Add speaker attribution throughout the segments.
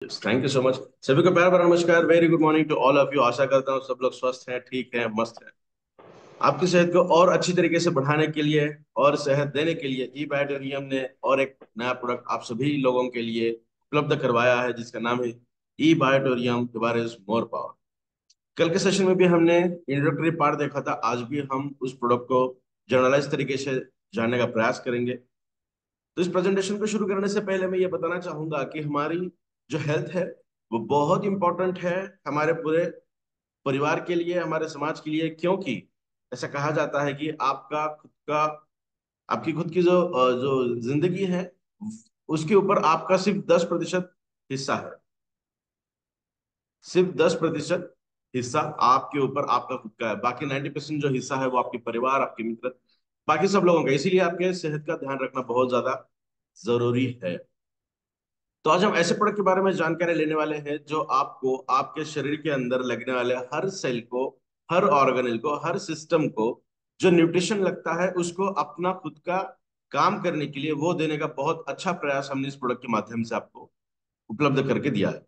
Speaker 1: Thank you so much. सभी को प्यार भरा नमस्कार। Very good morning to all of you. आशा करता हूँ सब लोग स्वस्थ हैं, ठीक हैं, मस्त हैं। आपकी सेहत को और अच्छी तरीके से बढ़ाने के लिए और सेहत देने के लिए ई बैटरियम ने और एक नया प्रोडक्ट आप सभी लोगों के लिए उपलब्ध करवाया है, जिसका नाम है ई बायोटोरियम इज मोर पावर। कल के सेशन में भी हमने इंट्रोडक्टरी पार्ट देखा था, आज भी हम उस प्रोडक्ट को जनरलाइज तरीके से जानने का प्रयास करेंगे। तो इस प्रेजेंटेशन को शुरू करने से पहले मैं ये बताना चाहूंगा कि हमारी जो हेल्थ है वो बहुत इंपॉर्टेंट है हमारे पूरे परिवार के लिए, हमारे समाज के लिए, क्योंकि ऐसा कहा जाता है कि आपका खुद का आपकी खुद की जो जिंदगी है उसके ऊपर आपका सिर्फ 10% हिस्सा है। सिर्फ 10% हिस्सा आपके ऊपर आपका खुद का है, बाकी 90% जो हिस्सा है वो आपके परिवार, आपके मित्र, बाकी सब लोगों का। इसीलिए आपके सेहत का ध्यान रखना बहुत ज्यादा जरूरी है। तो आज हम ऐसे प्रोडक्ट के बारे में जानकारी लेने वाले हैं जो आपको आपके शरीर के अंदर लगने वाले हर सेल को, हर ऑर्गेनेल को, हर सिस्टम को जो न्यूट्रिशन लगता है उसको अपना खुद का काम करने के लिए वो देने का बहुत अच्छा प्रयास हमने इस प्रोडक्ट के माध्यम से आपको उपलब्ध करके दिया है।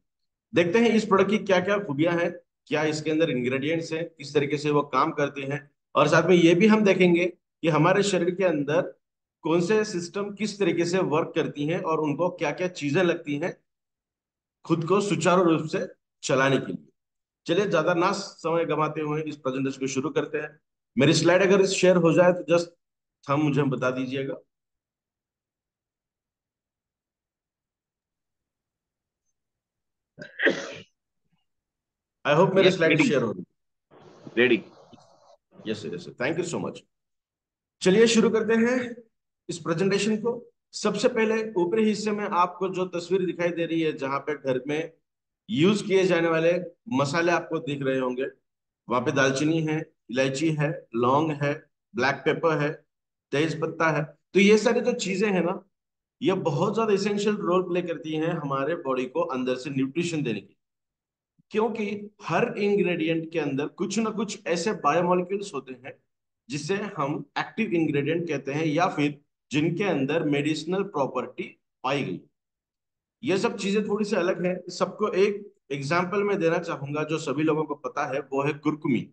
Speaker 1: देखते हैं इस प्रोडक्ट की क्या क्या खूबियां हैं, क्या इसके अंदर इंग्रेडिएंट्स हैं, किस तरीके से वो काम करते हैं, और साथ में ये भी हम देखेंगे कि हमारे शरीर के अंदर कौन से सिस्टम किस तरीके से वर्क करती हैं और उनको क्या क्या चीजें लगती हैं खुद को सुचारू रूप से चलाने के लिए। चलिए ज्यादा ना समय गंवाते हुए इस प्रेजेंटेशन को शुरू करते हैं। मेरी स्लाइड अगर शेयर हो जाए तो जस्ट हम मुझे बता दीजिएगा। आई होप मेरी
Speaker 2: Yes,
Speaker 1: स्लाइड
Speaker 2: ready,
Speaker 1: शेयर हो रही
Speaker 2: ready.
Speaker 1: है। Yes yes, thank you so much. चलिए शुरू करते हैं इस प्रेजेंटेशन को। सबसे पहले ऊपरी हिस्से में आपको जो तस्वीर दिखाई दे रही है, जहां पे घर में यूज किए जाने वाले मसाले आपको दिख रहे होंगे, वहां पे दालचीनी है, इलायची है, लौंग है, ब्लैक पेपर है, तेज पत्ता है। तो ये सारी जो चीजें हैं ना, ये बहुत ज्यादा इसेंशियल रोल प्ले करती हैं हमारे बॉडी को अंदर से न्यूट्रिशन देने की। क्योंकि हर इंग्रेडिएंट के अंदर कुछ ना कुछ ऐसे बायोमोलिक्यूल्स होते हैं जिसे हम एक्टिव इंग्रेडिएंट कहते हैं, या फिर जिनके अंदर मेडिसिनल प्रॉपर्टी पाई गई। ये सब चीजें थोड़ी सी अलग है। सबको एक एग्जाम्पल मैं देना चाहूंगा जो सभी लोगों को पता है, वो है कुरकुमी।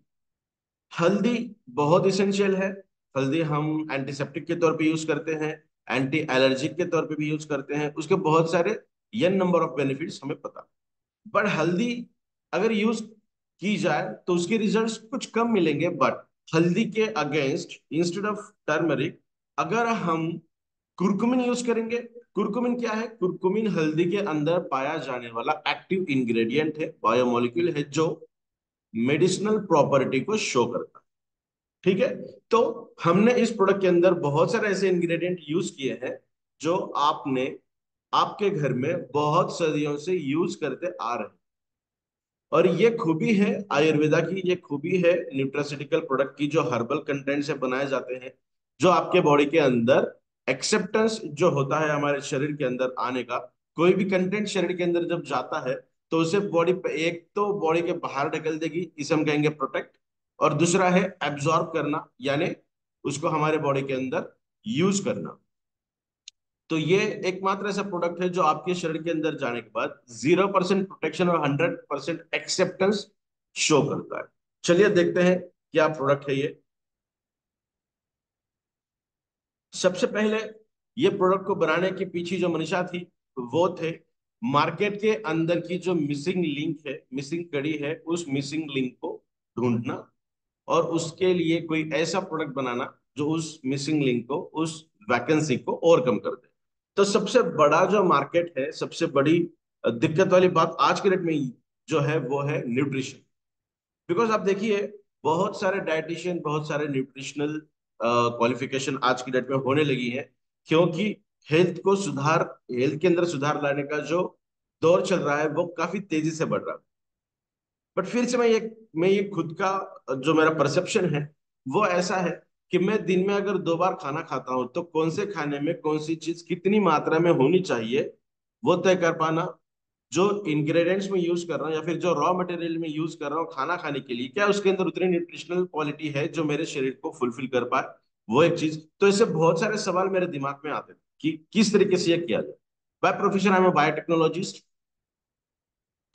Speaker 1: हल्दी बहुत इसेंशियल है। हल्दी हम एंटीसेप्टिक के तौर पे यूज करते हैं, एंटी एलर्जिक के तौर पे भी यूज करते हैं, उसके बहुत सारे एन नंबर ऑफ बेनिफिट्स हमें पता। बट हल्दी अगर यूज की जाए तो उसके रिजल्ट्स कुछ कम मिलेंगे। बट हल्दी के अगेंस्ट, इंस्टेड ऑफ टर्मरिक, अगर हम कुरकुमिन यूज करेंगे। कुरकुमिन क्या है? कुरकुमिन हल्दी के अंदर पाया जाने वाला एक्टिव इंग्रेडिएंट है, बायोमोलिक्यूल है, जो मेडिसिनल प्रॉपर्टी को शो करता है। ठीक है। तो हमने इस प्रोडक्ट के अंदर बहुत सारे ऐसे इंग्रेडिएंट यूज किए हैं जो आपने आपके घर में बहुत सदियों से यूज करते आ रहे हैं। और ये खूबी है आयुर्वेदा की, ये खूबी है न्यूट्रास्यूटिकल प्रोडक्ट की, जो हर्बल कंटेंट से बनाए जाते हैं, जो आपके बॉडी के अंदर एक्सेप्टेंस जो होता है हमारे शरीर के अंदर आने का। कोई भी कंटेंट शरीर के अंदर जब जाता है तो उसे बॉडी पे एक तो बॉडी के बाहर ढकेल देगी, इसे हम कहेंगे प्रोटेक्ट। और दूसरा है एब्जॉर्ब करना, यानी उसको हमारे बॉडी के अंदर यूज करना। तो ये एकमात्र ऐसा प्रोडक्ट है जो आपके शरीर के अंदर जाने के बाद 0% प्रोटेक्शन और 100% एक्सेप्टेंस शो करता है। चलिए देखते हैं क्या प्रोडक्ट है ये। सबसे पहले ये प्रोडक्ट को बनाने के पीछे जो मनीषा थी वो थे मार्केट के अंदर की जो मिसिंग लिंक है, मिसिंग कड़ी है, उस मिसिंग लिंक को ढूंढना और उसके लिए कोई ऐसा प्रोडक्ट बनाना जो उस मिसिंग लिंक को, उस वैकेंसी को ओवरकम कर दे। तो सबसे बड़ा जो मार्केट है, सबसे बड़ी दिक्कत वाली बात आज के डेट में जो है वो है न्यूट्रिशन। बिकॉज आप देखिए, बहुत सारे डाइटिशियन, बहुत सारे न्यूट्रिशनल क्वालिफिकेशन आज की डेट में होने लगी है, क्योंकि हेल्थ के अंदर सुधार लाने का जो दौर चल रहा है वो काफी तेजी से बढ़ रहा है। बट फिर से मैं ये खुद का जो मेरा परसेप्शन है वो ऐसा है कि मैं दिन में अगर 2 बार खाना खाता हूं तो कौन से खाने में कौन सी चीज कितनी मात्रा में होनी चाहिए वो तय कर पाना। जो इंग्रेडिएंट्स में यूज कर रहा हूँ या फिर जो रॉ मटेरियल में यूज कर रहा हूँ खाना खाने के लिए, क्या उसके अंदर उतनी न्यूट्रिशनल क्वालिटी है जो मेरे शरीर को फुलफिल कर पाए, वो एक चीज। तो इससे बहुत सारे सवाल मेरे दिमाग में आते थे कि किस तरीके से ये किया जाए। By profession I am biotechnologist.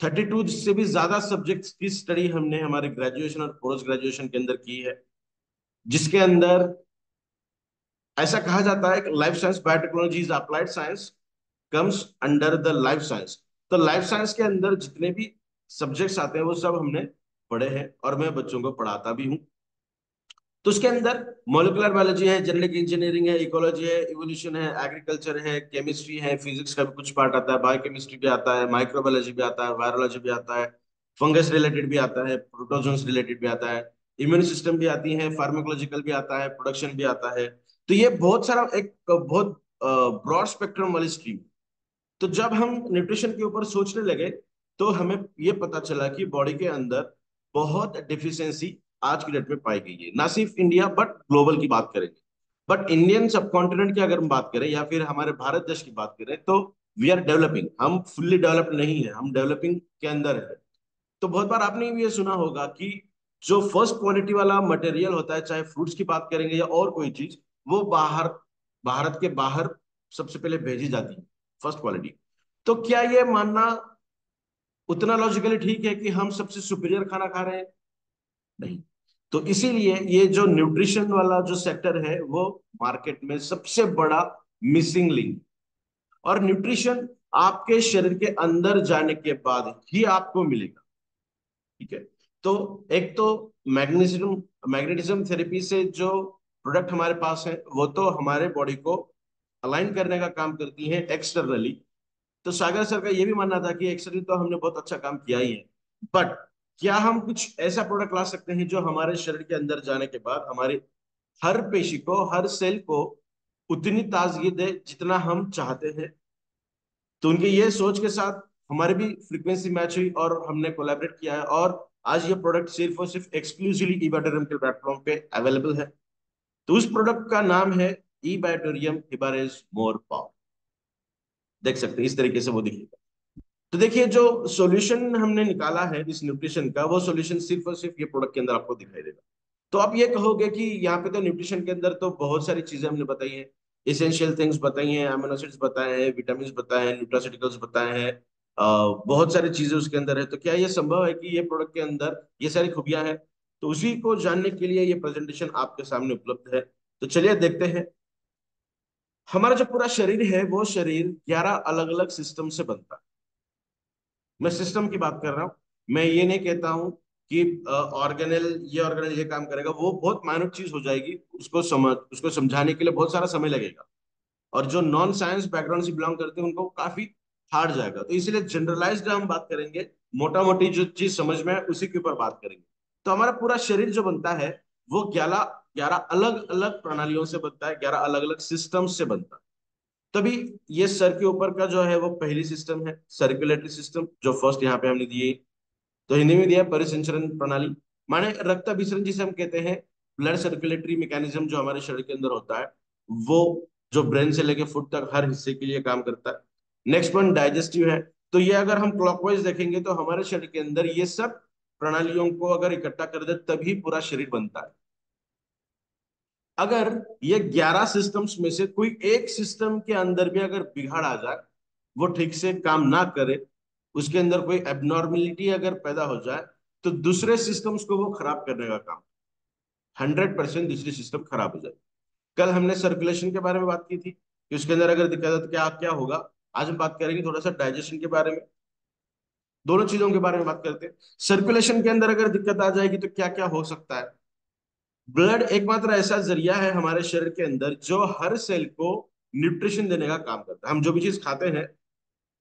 Speaker 1: 32 से भी ज्यादा सब्जेक्ट्स की स्टडी हमने हमारे ग्रेजुएशन और पोस्ट ग्रेजुएशन के अंदर की है, जिसके अंदर ऐसा कहा जाता है कि life science biotechnology is applied science comes under the life science. तो लाइफ साइंस के अंदर जितने भी सब्जेक्ट्स आते हैं वो सब हमने पढ़े हैं और मैं बच्चों को पढ़ाता भी हूँ। तो उसके अंदर मॉलिक्यूलर बायोलॉजी है, जेनेटिक इंजीनियरिंग है, इकोलॉजी है, इवोल्यूशन है, एग्रीकल्चर है, केमिस्ट्री है, फिजिक्स का भी कुछ पार्ट आता है, बायोकेमिस्ट्री भी आता है, माइक्रोबायोलॉजी भी आता है, वायरोलॉजी भी आता है, फंगस रिलेटेड भी आता है, प्रोटोजोन्स रिलेटेड भी आता है, इम्यून सिस्टम भी आती है, फार्माकोलॉजिकल भी आता है, प्रोडक्शन भी आता है। तो ये बहुत सारा एक बहुत ब्रॉड स्पेक्ट्रम वाली स्ट्रीम। तो जब हम न्यूट्रिशन के ऊपर सोचने लगे तो हमें ये पता चला कि बॉडी के अंदर बहुत डिफिशियंसी आज की डेट में पाई गई है, ना सिर्फ इंडिया बट ग्लोबल की बात करेंगे। बट इंडियन सबकॉन्टिनेंट की अगर हम बात करें या फिर हमारे भारत देश की बात करें तो वी आर डेवलपिंग, हम फुल्ली डेवलप्ड नहीं है, हम डेवलपिंग के अंदर है। तो बहुत बार आपने भी ये सुना होगा कि जो फर्स्ट क्वालिटी वाला मटेरियल होता है, चाहे फ्रूट्स की बात करेंगे या और कोई चीज, वो बाहर, भारत के बाहर सबसे पहले भेजी जाती है, फर्स्ट क्वालिटी। तो क्या ये मानना उतना लॉजिकली ठीक है कि हम सबसे सुपीरियर खाना खा रहे हैं? नहीं। तो इसीलिए ये जो न्यूट्रिशन वाला जो सेक्टर है वो मार्केट में सबसे बड़ा मिसिंग लिंक। और न्यूट्रिशन आपके शरीर के अंदर जाने के बाद ही आपको मिलेगा। ठीक है। तो एक तो मैग्नीशियम मैग्नेटिज्म थेरेपी से जो प्रोडक्ट हमारे पास है वो तो हमारे बॉडी को अलाइन करने का काम करती है एक्सटर्नली। तो सागर सर का ये भी मानना था कि एक्सटर्नली तो हमने बहुत अच्छा काम किया ही है, बट क्या हम कुछ ऐसा प्रोडक्ट ला सकते हैं जो हमारे शरीर के अंदर जाने के बाद हमारे हर पेशी को, हर सेल को उतनी ताजगी दे जितना हम चाहते हैं? तो उनके ये सोच के साथ हमारी भी फ्रीक्वेंसी मैच हुई और हमने कोलैबोरेट किया है, और आज ये प्रोडक्ट सिर्फ और सिर्फ एक्सक्लूसिवली ई बैटोरियम के प्लेटफॉर्म पे अवेलेबल है। तो उस प्रोडक्ट का नाम है ई बैटोरियम हिबारेज मोर पावर। देख सकते हैं इस तरीके से वो दिखेगा। तो देखिए जो सॉल्यूशन हमने निकाला है इस न्यूट्रिशन का, वो सॉल्यूशन सिर्फ और सिर्फ ये प्रोडक्ट के अंदर आपको दिखाई देगा। तो आप ये कहोगे कि यहाँ पे तो न्यूट्रिशन के अंदर तो बहुत सारी चीजें हमने बताई हैं, इसेंशियल थिंग्स बताई हैं, अमीनो एसिड्स बताए हैं, विटामिन बताए हैं, न्यूट्रास्यूटिकल्स बताए हैं, बहुत सारी चीजें उसके अंदर है। तो क्या ये संभव है कि ये प्रोडक्ट के अंदर ये सारी खूबियां हैं? तो उसी को जानने के लिए ये प्रेजेंटेशन आपके सामने उपलब्ध है। तो चलिए देखते हैं। हमारा जो पूरा शरीर है वो शरीर 11 अलग अलग सिस्टम से बनता है। मैं सिस्टम की बात कर रहा हूँ, मैं ये नहीं कहता हूँ कि ऑर्गेनल ये ऑर्गेनल ये काम करेगा, वो बहुत माइनर चीज हो जाएगी, उसको समझाने के लिए बहुत सारा समय लगेगा। और जो नॉन साइंस बैकग्राउंड से बिलोंग करते हैं उनको काफी हार्ड जाएगा। तो इसीलिए जनरलाइज्ड हम बात करेंगे, मोटा मोटी जो चीज समझ में है उसी के ऊपर बात करेंगे। तो हमारा पूरा शरीर जो बनता है वो 11 अलग अलग प्रणालियों से बनता है, 11 अलग अलग सिस्टम से बनता है। तभी ये सर के ऊपर का जो है वो पहली सिस्टम है, सर्कुलेटरी सिस्टम, जो फर्स्ट यहाँ पे हमने दिए। तो हिंदी में दिया है परिसंचरण प्रणाली, माने रक्त अभिसरण जिसे हम कहते हैं। ब्लड सर्कुलेटरी मैकेनिज्म जो हमारे शरीर के अंदर होता है वो, जो ब्रेन से लेके फुट तक हर हिस्से के लिए काम करता है। नेक्स्ट वन डाइजेस्टिव है। तो ये अगर हम क्लॉकवाइज देखेंगे तो हमारे शरीर के अंदर ये सब प्रणालियों को अगर इकट्ठा कर दे तभी पूरा शरीर बनता है। अगर ये 11 सिस्टम्स में से कोई एक सिस्टम के अंदर भी अगर बिगाड़ आ जाए, वो ठीक से काम ना करे, उसके अंदर कोई एबनॉर्मेलिटी अगर पैदा हो जाए, तो दूसरे सिस्टम्स को वो खराब करने का काम, 100% दूसरी सिस्टम खराब हो जाए। कल हमने सर्कुलेशन के बारे में बात की थी कि उसके अंदर अगर दिक्कत है तो क्या क्या होगा। आज हम बात करेंगे थोड़ा सा डाइजेशन के बारे में। दोनों चीजों के बारे में बात करते हैं। सर्कुलेशन के अंदर अगर दिक्कत आ जाएगी तो क्या क्या हो सकता है। ब्लड एकमात्र ऐसा जरिया है हमारे शरीर के अंदर जो हर सेल को न्यूट्रिशन देने का काम करता है। हम जो भी चीज खाते हैं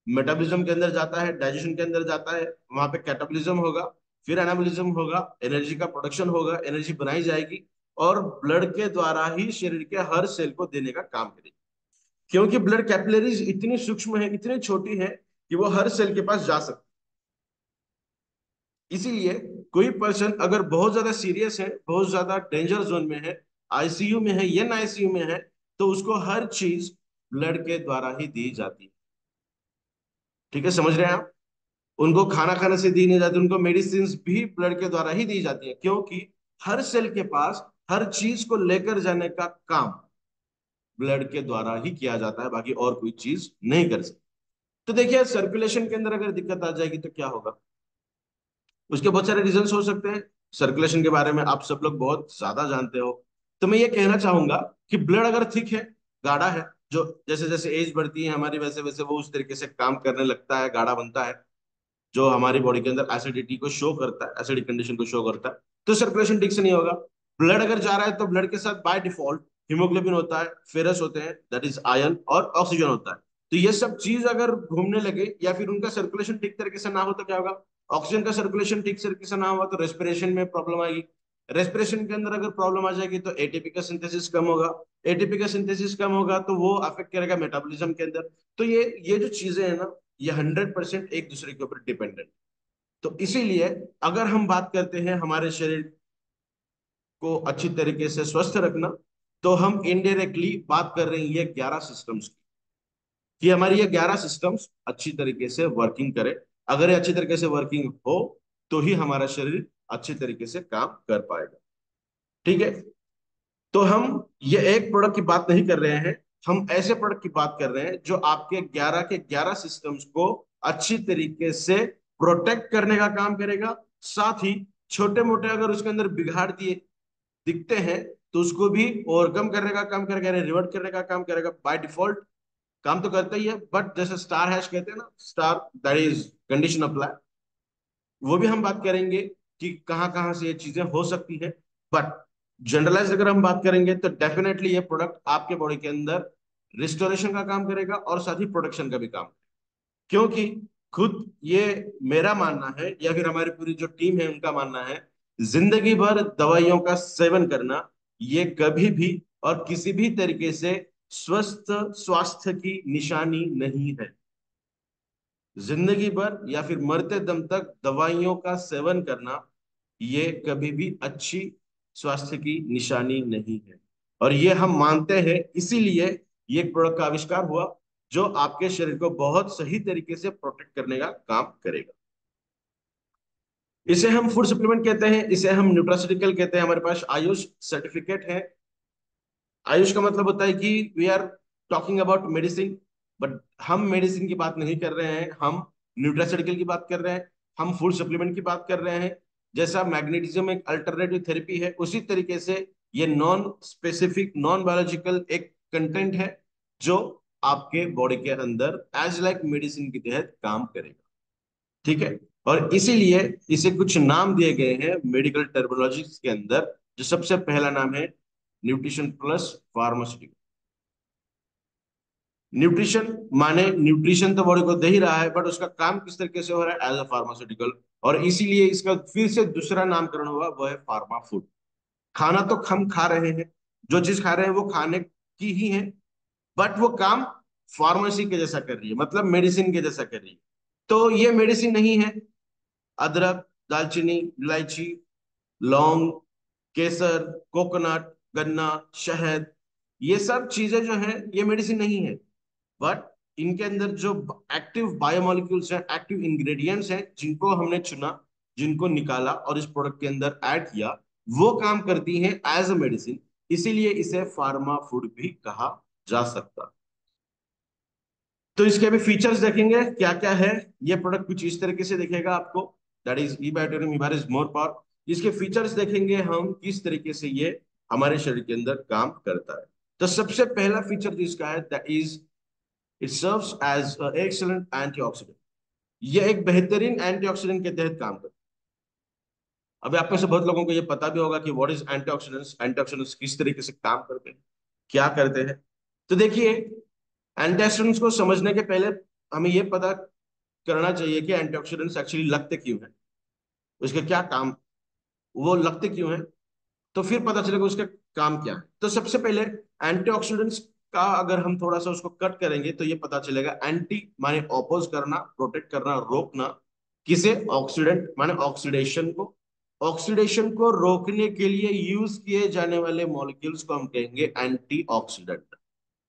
Speaker 1: मेटाबॉलिज्म के अंदर जाता है, डाइजेशन के अंदर जाता है, वहां पे कैटाबॉलिज्म होगा, फिर एनाबॉलिज्म होगा, एनर्जी का प्रोडक्शन होगा, एनर्जी बनाई जाएगी और ब्लड के द्वारा ही शरीर के हर सेल को देने का काम करेगी। क्योंकि ब्लड कैपिलरीज इतनी सूक्ष्म है, इतनी छोटी है कि वो हर सेल के पास जा सकती है। इसीलिए कोई पर्सन अगर बहुत ज्यादा सीरियस है, बहुत ज्यादा डेंजर जोन में है, आईसीयू में है या आईसीयू में है, तो उसको हर चीज ब्लड के द्वारा ही दी जाती है। ठीक है, समझ रहे हैं आप? उनको खाना खाने से दी नहीं जाती, उनको मेडिसिन भी ब्लड के द्वारा ही दी जाती है, क्योंकि हर सेल के पास हर चीज को लेकर जाने का काम ब्लड के द्वारा ही किया जाता है, बाकी और कोई चीज नहीं कर सकती। तो देखिए सर्कुलेशन के अंदर अगर दिक्कत आ जाएगी तो क्या होगा, उसके बहुत सारे रीजंस हो सकते हैं। सर्कुलेशन के बारे में आप सब लोग बहुत ज्यादा जानते हो, तो मैं ये कहना चाहूंगा कि ब्लड अगर थिक है, गाढ़ा है, जो जैसे जैसे एज बढ़ती है हमारी वैसे वैसे वो उस तरीके से काम करने लगता है, गाढ़ा बनता है, जो हमारी बॉडी के अंदर एसिडिटी को शो करता है, एसिडिक कंडीशन को शो करता है, तो सर्कुलेशन ठीक से नहीं होगा। ब्लड अगर जा रहा है तो ब्लड के साथ बाय डिफॉल्ट हीमोग्लोबिन होता है, फेरस होते हैं दैट इज आयरन, और ऑक्सीजन होता है। तो ये सब चीज अगर घूमने लगे या फिर उनका सर्कुलेशन ठीक तरीके से ना हो तो क्या होगा, ऑक्सीजन का सर्कुलेशन ठीक तरीके से ना हुआ तो रेस्पिरेशन में प्रॉब्लम आएगी। रेस्पिरेशन के अंदर अगर प्रॉब्लम आ जाएगी तो एटीपी का सिंथेसिस कम होगा, एटीपी का सिंथेसिस कम होगा तो वो अफेक्ट करेगा मेटाबॉलिज्म के अंदर। तो ये जो चीजें है ना, ये 100% एक दूसरे के ऊपर डिपेंडेंट। तो इसीलिए अगर हम बात करते हैं हमारे शरीर को अच्छी तरीके से स्वस्थ रखना, तो हम इनडायरेक्टली बात कर रहे हैं ये 11 सिस्टम्स की, कि हमारी ये 11 सिस्टम्स अच्छी तरीके से वर्किंग करे। अगर ये अच्छी तरीके से वर्किंग हो तो ही हमारा शरीर अच्छी तरीके से काम कर पाएगा। ठीक है, तो हम ये एक प्रोडक्ट की बात नहीं कर रहे हैं, हम ऐसे प्रोडक्ट की बात कर रहे हैं जो आपके 11 के 11 सिस्टम्स को अच्छी तरीके से प्रोटेक्ट करने का काम करेगा। साथ ही छोटे मोटे अगर उसके अंदर बिगाड़ दिए दिखते हैं तो उसको भी ओवरकम करने का काम करेगा, रिवर्ट करने का काम करेगा। बाय डिफॉल्ट काम तो करता ही है, बट जैसे स्टार हैश कहते हैं ना, star that is condition apply, वो भी हम बात करेंगे कि कहाँ कहाँ से ये चीजें हो सकती है। बट जनरलाइज अगर हम बात करेंगे तो डेफिनेटली ये प्रोडक्ट आपके बॉडी के अंदर रिस्टोरेशन का काम करेगा और साथ ही प्रोटेक्शन का भी काम, क्योंकि खुद ये मेरा मानना है या फिर हमारी पूरी जो टीम है उनका मानना है, जिंदगी भर दवाइयों का सेवन करना ये कभी भी और किसी भी तरीके से स्वस्थ स्वास्थ्य की निशानी नहीं है। जिंदगी भर या फिर मरते दम तक दवाइयों का सेवन करना ये कभी भी अच्छी स्वास्थ्य की निशानी नहीं है। और ये हम मानते हैं, इसीलिए ये एक प्रोडक्ट का आविष्कार हुआ जो आपके शरीर को बहुत सही तरीके से प्रोटेक्ट करने का काम करेगा। इसे हम फूड सप्लीमेंट कहते हैं, इसे हम न्यूट्रास्यूटिकल कहते हैं। हमारे पास आयुष सर्टिफिकेट है। आयुष का मतलब होता है कि we are talking about medicine, but हम मेडिसिन की बात नहीं कर रहे हैं, हम न्यूट्रास्यूटिकल की बात कर रहे हैं, हम फूड सप्लीमेंट की बात कर रहे हैं। जैसा मैग्नीशियम एक अल्टरनेटिव थेरेपी है, उसी तरीके से ये नॉन स्पेसिफिक नॉन बायोलॉजिकल एक कंटेंट है जो आपके बॉडी के अंदर एज लाइक मेडिसिन के तहत काम करेगा। ठीक है, और इसीलिए इसे कुछ नाम दिए गए हैं मेडिकल टर्मिनोलॉजिक्स के अंदर, जो सबसे पहला नाम है न्यूट्रिशन प्लस फार्मास्यूटिकल। न्यूट्रिशन माने न्यूट्रिशन तो बॉडी को दे ही रहा है, बट उसका काम किस तरीके से हो रहा है, एज अ फार्मास्यूटिकल। और इसीलिए इसका फिर से दूसरा नामकरण हुआ, वो है फार्मा फूड। खाना तो हम खा रहे हैं, जो चीज खा रहे हैं वो खाने की ही है, बट वो काम फार्मेसी के जैसा कर रही है, मतलब मेडिसिन के जैसा कर रही है। तो ये मेडिसिन नहीं है। अदरक, दालचीनी, इलायची, लौंग, केसर, कोकोनट, गन्ना, शहद, ये सब चीजें जो है ये मेडिसिन नहीं है। बट इनके अंदर जो एक्टिव बायोमोलिक्यूल्स हैं, एक्टिव इंग्रेडिएंट्स हैं, जिनको हमने चुना, जिनको निकाला और इस प्रोडक्ट के अंदर ऐड किया, वो काम करती हैं एज अ मेडिसिन। इसीलिए इसे फार्मा फूड भी कहा जा सकता। तो इसके भी फीचर्स देखेंगे क्या क्या है। ये प्रोडक्ट कुछ इस तरीके से दिखेगा आपको, दैट इज ई बैटोरियम इज मोर पावर। इसके फीचर्स देखेंगे हम किस तरीके से ये हमारे शरीर के अंदर काम करता है। तो सबसे पहला फीचर जो इसका है that is it serves as excellent antioxidant. ये एक बेहतरीन एंटीऑक्सीडेंट के तहत काम करता है। अभी आप में से बहुत लोगों को ये पता भी होगा कि व्हाट इज एंटीऑक्सीडेंट्स, एंटीऑक्सीडेंट्स किस तरीके से काम करते हैं, क्या करते हैं। तो देखिए, एंटीऑक्सीडेंट्स को समझने के पहले हमें ये पता करना चाहिए कि एंटीऑक्सीडेंट्स एक्चुअली लगते क्यों हैं, उसके क्या काम, वो लगते क्यों हैं, तो फिर पता चलेगा उसका काम क्या है। तो सबसे पहले एंटीऑक्सीडेंट्स का अगर हम थोड़ा सा उसको कट करेंगे तो ये पता चलेगा, एंटी माने ऑपोज करना, प्रोटेक्ट करना, रोकना। किसे, ऑक्सीडेंट माने ऑक्सीडेशन को। ऑक्सीडेशन को रोकने के लिए यूज किए जाने वाले मॉलिक्यूल्स को हम कहेंगे एंटीऑक्सीडेंट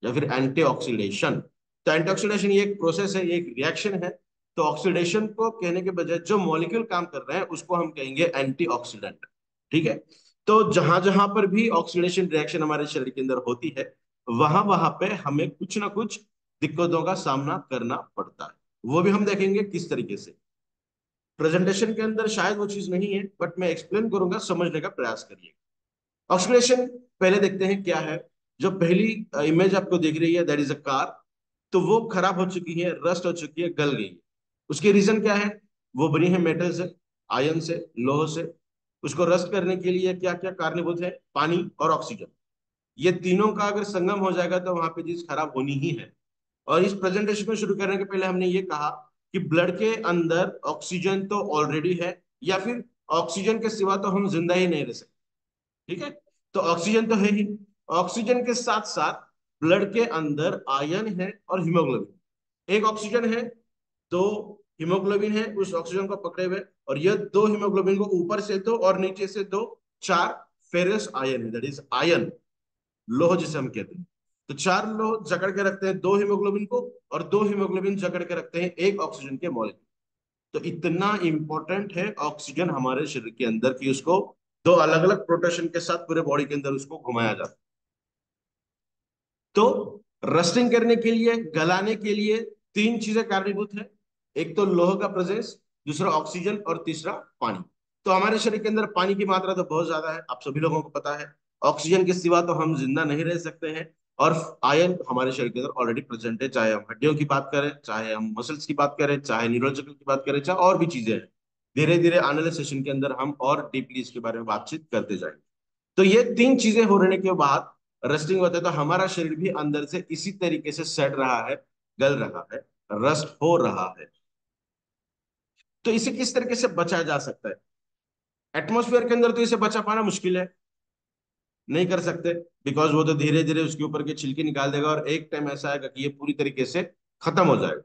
Speaker 1: या फिर एंटीऑक्सीडेशन। तो एंटीऑक्सीडेशन ये एक प्रोसेस है, ये एक रिएक्शन है। तो ऑक्सीडेशन को कहने के बजाय जो मॉलिक्यूल काम कर रहे हैं उसको हम कहेंगे एंटीऑक्सीडेंट। ठीक है, तो जहां जहां पर भी ऑक्सीडेशन रिएक्शन हमारे शरीर के अंदर होती है, वहां वहां पे हमें कुछ ना कुछ दिक्कतों का सामना करना पड़ता है। वो भी हम देखेंगे किस तरीके से। प्रेजेंटेशन के अंदर शायद वो चीज नहीं है, बट मैं एक्सप्लेन करूंगा, समझने का प्रयास करिए। ऑक्सीडेशन पहले देखते हैं क्या है। जो पहली इमेज आपको दिख रही है, दैट इज अ कार। तो वो खराब हो चुकी है, रस्ट हो चुकी है, गल गई है। उसके रीजन क्या है? वो बनी है मेटल से, आयन से, लोह से। उसको रस्ट करने के लिए क्या क्या कारणीभूत है? पानी और ऑक्सीजन। ये तीनों का अगर संगम हो जाएगा तो वहां पे चीज खराब होनी ही है। और इस प्रेजेंटेशन को शुरू करने के पहले हमने ये कहा कि ब्लड के अंदर ऑक्सीजन तो ऑलरेडी है, या फिर ऑक्सीजन के सिवा तो हम जिंदा ही नहीं रह सकते। ठीक है, तो ऑक्सीजन तो है ही। ऑक्सीजन के साथ साथ ब्लड के अंदर आयन है और हीमोग्लोबिन। एक ऑक्सीजन है, दो हीमोग्लोबिन है उस ऑक्सीजन को पकड़े हुए, और ये दो हीमोग्लोबिन को ऊपर से दो और नीचे से दो, चार फेरस आयन है, दैट इज आयन, लोह जिसे हम कहते हैं। तो चार लोह जकड़ के रखते हैं दो हीमोग्लोबिन को, और दो हीमोग्लोबिन जकड़ के रखते हैं एक ऑक्सीजन के मॉलिक्यूल। तो इतना इंपॉर्टेंट है ऑक्सीजन हमारे शरीर के अंदर कि उसको दो अलग अलग प्रोटेक्शन के साथ पूरे बॉडी के अंदर उसको घुमाया जाता है। तो रस्टिंग करने के लिए, गलाने के लिए तीन चीजें कारणीभूत है। एक तो लोह का प्रेजेंस, दूसरा ऑक्सीजन, और तीसरा पानी। तो हमारे शरीर के अंदर पानी की मात्रा तो बहुत ज्यादा है, आप सभी लोगों को पता है। ऑक्सीजन के सिवा तो हम जिंदा नहीं रह सकते हैं। और आयन हमारे शरीर के अंदर ऑलरेडी प्रेजेंट है, चाहे हम हड्डियों की बात करें, चाहे हम मसल्स की बात करें, चाहे न्यूरोलॉजिकल की बात करें, चाहे और भी चीजें हैं। धीरे धीरे आने वाले सेशन के अंदर हम और डीपली इसके बारे में बातचीत करते जाएंगे। तो ये तीन चीजें हो रहने के बाद रस्टिंग होता है, तो हमारा शरीर भी अंदर से इसी तरीके से सड़ रहा है, गल रहा है, रस्ट हो रहा है। तो इसे किस तरीके से बचाया जा सकता है? एटमॉस्फेयर के अंदर तो इसे बचा पाना मुश्किल है, नहीं कर सकते। बिकॉज वो तो धीरे धीरे उसके ऊपर के छिलके निकाल देगा, और एक टाइम ऐसा आएगा कि ये पूरी तरीके से खत्म हो जाएगा।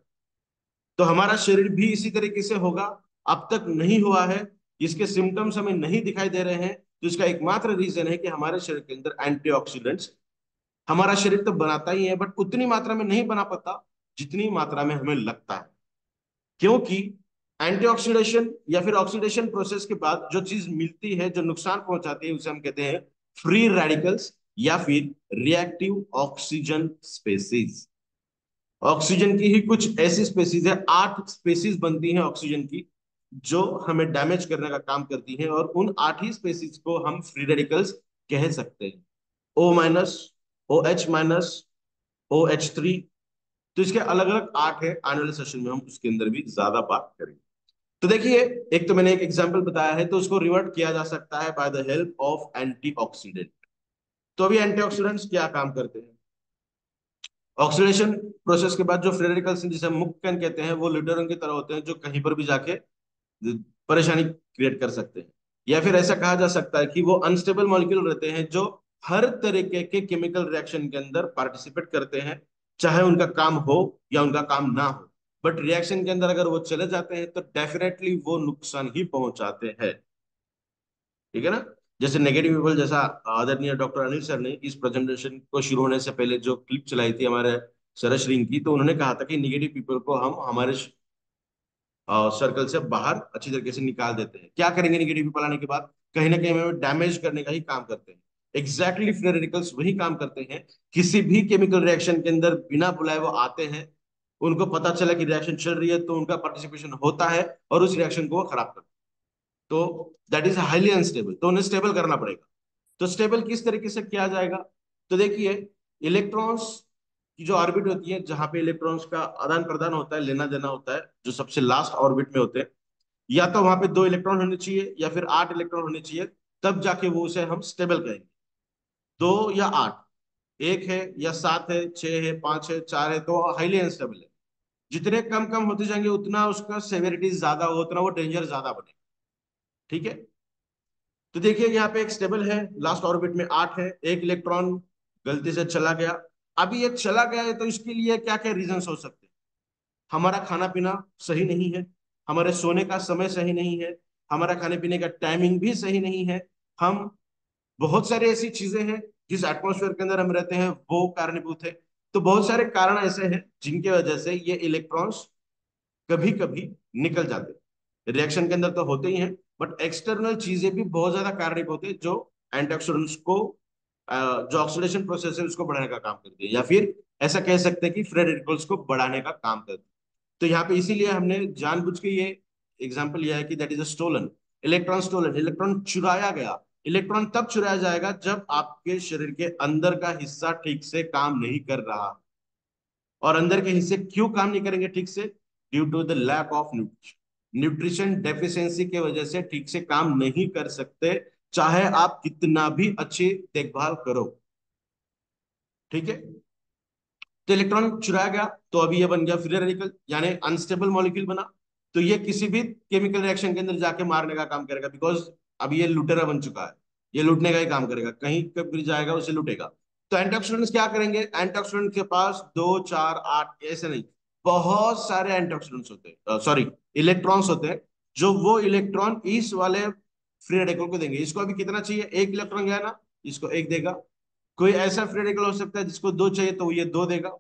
Speaker 1: तो हमारा शरीर भी इसी तरीके से होगा। अब तक नहीं हुआ है, इसके सिम्टम्स हमें नहीं दिखाई दे रहे हैं। तो इसका एकमात्र रीजन है कि हमारे शरीर के अंदर एंटीऑक्सीडेंट्स हमारा शरीर तो बनाता ही है, बट उतनी मात्रा में नहीं बना पाता जितनी मात्रा में हमें लगता है। क्योंकि एंटीऑक्सीडेशन या फिर ऑक्सीडेशन प्रोसेस के बाद जो चीज मिलती है, जो नुकसान पहुंचाती है, उसे हम कहते हैं फ्री रेडिकल्स, या फिर रिएक्टिव ऑक्सीजन स्पेसीज। ऑक्सीजन की ही कुछ ऐसी स्पेसीज है, 8 स्पेसीज बनती हैं ऑक्सीजन की, जो हमें डैमेज करने का काम करती हैं। और उन 8 ही स्पेसीज को हम फ्री रेडिकल्स कह सकते हैं। O-, OH-, OH3। तो इसके अलग अलग 8 है, आने वाले सेशन में हम उसके अंदर भी ज्यादा बात करेंगे। तो देखिए, एक तो मैंने एक एग्जांपल बताया है, तो उसको रिवर्ट किया जा सकता है by the help of antioxidant. तो अभी एंटीऑक्सीडेंट्स क्या काम करते हैं? ऑक्सीडेशन प्रोसेस के बाद जो फ्री रेडिकल्स हैं, जिसे हम मुक्त कण कहते हैं, वो लीडरों की तरह होते हैं, जो कहीं पर भी जाके परेशानी क्रिएट कर सकते हैं। या फिर ऐसा कहा जा सकता है कि वो अनस्टेबल मॉलिक्यूल रहते हैं, जो हर तरीके के केमिकल रिएक्शन के अंदर पार्टिसिपेट करते हैं, चाहे उनका काम हो या उनका काम ना हो। बट रिएक्शन के अंदर अगर वो चले जाते हैं तो डेफिनेटली वो नुकसान ही पहुंचाते हैं। ठीक है ना? जैसे नेगेटिव पीपल, जैसा आदरणीय डॉक्टर अनिल सर ने इस प्रेजेंटेशन को शुरू होने से पहले जो क्लिप चलाई थी हमारे सरश्री की, तो उन्होंने कहा था कि नेगेटिव पीपल को हम हमारे सर्कल से बाहर अच्छी तरीके से निकाल देते हैं। क्या करेंगे नेगेटिव पीपल आने के बाद? कहीं ना कहीं हमें डैमेज करने का ही काम करते हैं। एग्जैक्टली फ्री रेडिकल्स वही काम करते हैं। किसी भी केमिकल रिएक्शन के अंदर बिना बुलाए वो आते हैं, उनको पता चला कि रिएक्शन चल रही है, तो उनका पार्टिसिपेशन होता है, और उस रिएक्शन को वो खराब करते हैं। तो दैट इज हाईली अनस्टेबल, तो उन्हें स्टेबल करना पड़ेगा। तो स्टेबल किस तरीके से किया जाएगा? तो देखिए, इलेक्ट्रॉन्स की जो ऑर्बिट होती है, जहां पे इलेक्ट्रॉन्स का आदान प्रदान होता है, लेना देना होता है, जो सबसे लास्ट ऑर्बिट में होते हैं, या तो वहां पे 2 इलेक्ट्रॉन होने चाहिए या फिर 8 इलेक्ट्रॉन होने चाहिए, तब जाके वो उसे हम स्टेबल कहेंगे। 2 या 8, एक है या 7 है, 6 है, 5 है, 4 है, तो हाईली अनस्टेबल है। जितने कम कम होते जाएंगे उतना उसका सेवेरिटी ज्यादा हो, उतना वो डेंजर ज्यादा बने। ठीक है? तो देखिए, यहाँ पे एक स्टेबल है, लास्ट ऑर्बिट में 8 है, एक इलेक्ट्रॉन गलती से चला गया। अभी ये चला गया है, तो इसके लिए क्या क्या रीजंस हो सकते हैं? हमारा खाना पीना सही नहीं है, हमारे सोने का समय सही नहीं है, हमारा खाने पीने का टाइमिंग भी सही नहीं है। हम बहुत सारी ऐसी चीजें हैं जिस एटमॉस्फेयर के अंदर हम रहते हैं, वो कारणीभूत है। तो बहुत सारे कारण ऐसे हैं जिनकी वजह से ये इलेक्ट्रॉन्स कभी कभी निकल जाते हैं। रिएक्शन के अंदर तो होते ही हैं, बट एक्सटर्नल चीजें भी बहुत ज्यादा कारणीभूत है, जो एंटीऑक्सीडेंट्स को जो ऑक्सीडेशन प्रोसेस है उसको बढ़ाने का काम करती है, या फिर ऐसा कह सकते हैं कि फ्री रेडिकल्स को बढ़ाने का काम करती है। तो यहाँ पे इसीलिए हमने जानबूझ के ये एग्जाम्पल लिया है कि that is a stolen electron. Stolen electron चुराया गया। इलेक्ट्रॉन तब चुराया जाएगा जब आपके शरीर के अंदर का हिस्सा ठीक से काम नहीं कर रहा। और अंदर के हिस्से क्यों काम नहीं करेंगे ठीक से? Due to the lack of nutrition. Nutrition deficiency के वजह से ठीक से काम नहीं कर सकते, चाहे आप कितना भी अच्छी देखभाल करो। ठीक है। तो इलेक्ट्रॉन चुराया गया, तो अभी ये बन गया फ्री रेडिकल, यानी अनस्टेबल मॉलिक्यूल बना। तो ये किसी भी केमिकल रिएक्शन के अंदर जाके मारने का काम करेगा, बिकॉज अभी ये लुटेरा बन चुका है। ये लूटने का ही काम करेगा, कहीं पर भी जाएगा उसे लूटेगा। तो एंटीऑक्सीडेंट्स क्या करेंगे? एंटीऑक्सीडेंट के पास 2 4 8 ऐसे नहीं, बहुत सारे एंटीऑक्सीडेंट्स होते हैं, सॉरी इलेक्ट्रॉन्स होते हैं, जो वो इलेक्ट्रॉन इस वाले फ्री रेडिकल को देंगे। इसको अभी कितना चाहिए? एक इलेक्ट्रॉन गया ना, इसको एक देगा। कोई ऐसा फ्री रेडिकल हो सकता है जिसको दो चाहिए, तो ये दो देगा।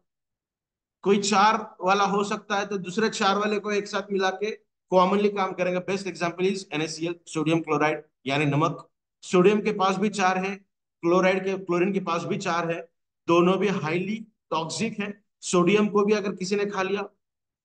Speaker 1: कोई चार वाला हो सकता है, तो दूसरे चार वाले को एक साथ मिला के कॉमनली काम करेंगे। Best example is NaCl, sodium chloride यानी नमक। सोडियम के पास भी चार है, क्लोराइड के क्लोरीन के पास भी चार है। दोनों भी हाईली टॉक्सिक है। सोडियम को भी अगर किसी ने खा लिया,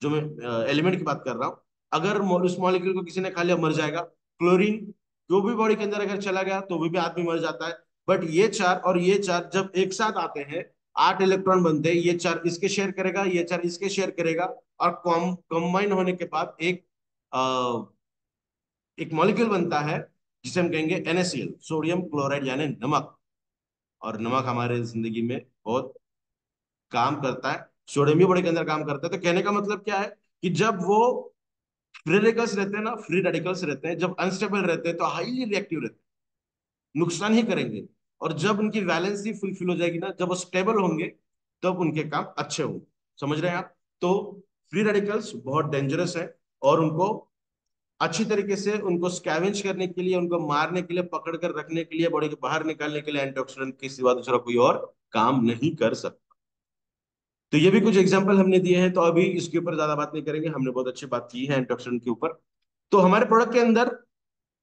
Speaker 1: जो मैं एलिमेंट की बात कर रहा हूं, अगर उस मॉलिक्यूल को किसी ने खा लिया मर जाएगा। क्लोरीन जो भी बॉडी के अंदर अगर चला गया तो वो भी आदमी मर जाता है। बट ये चार और ये चार जब एक साथ आते हैं, 8 इलेक्ट्रॉन बनते हैं। ये चार इसके शेयर करेगा, ये चार इसके शेयर करेगा, और कंबाइन होने के बाद एक मॉलिक्यूल बनता है जिसे हम कहेंगे NaCl, सोडियम क्लोराइड यानी नमक। और नमक हमारे जिंदगी में बहुत काम करता है। सोडियम भी बॉडी के अंदर काम करता है। तो कहने का मतलब क्या है कि जब वो फ्री रेडिकल्स रहते हैं ना, फ्री रेडिकल्स रहते हैं, जब अनस्टेबल रहते हैं तो हाईली रिएक्टिव रहते हैं, नुकसान ही करेंगे। और जब उनकी वैलेंसी फुलफिल हो जाएगी ना, जब वो स्टेबल होंगे, तब उनके काम अच्छे होंगे। समझ रहे हैं आप? तो फ्री रेडिकल्स बहुत डेंजरस है, और उनको अच्छी तरीके से उनको स्कैवेंज करने के लिए, उनको मारने के लिए, पकड़ कर रखने के लिए, बॉडी के बाहर निकालने के लिए एंटीऑक्सीडेंट के सिवा दूसरा कोई और काम नहीं कर सकता। तो ये भी कुछ एग्जांपल हमने दिए हैं, तो अभी इसके ऊपर ज्यादा बात नहीं करेंगे, हमने बहुत अच्छी बात की है एंटीऑक्सीडेंट के ऊपर। तो हमारे प्रोडक्ट के अंदर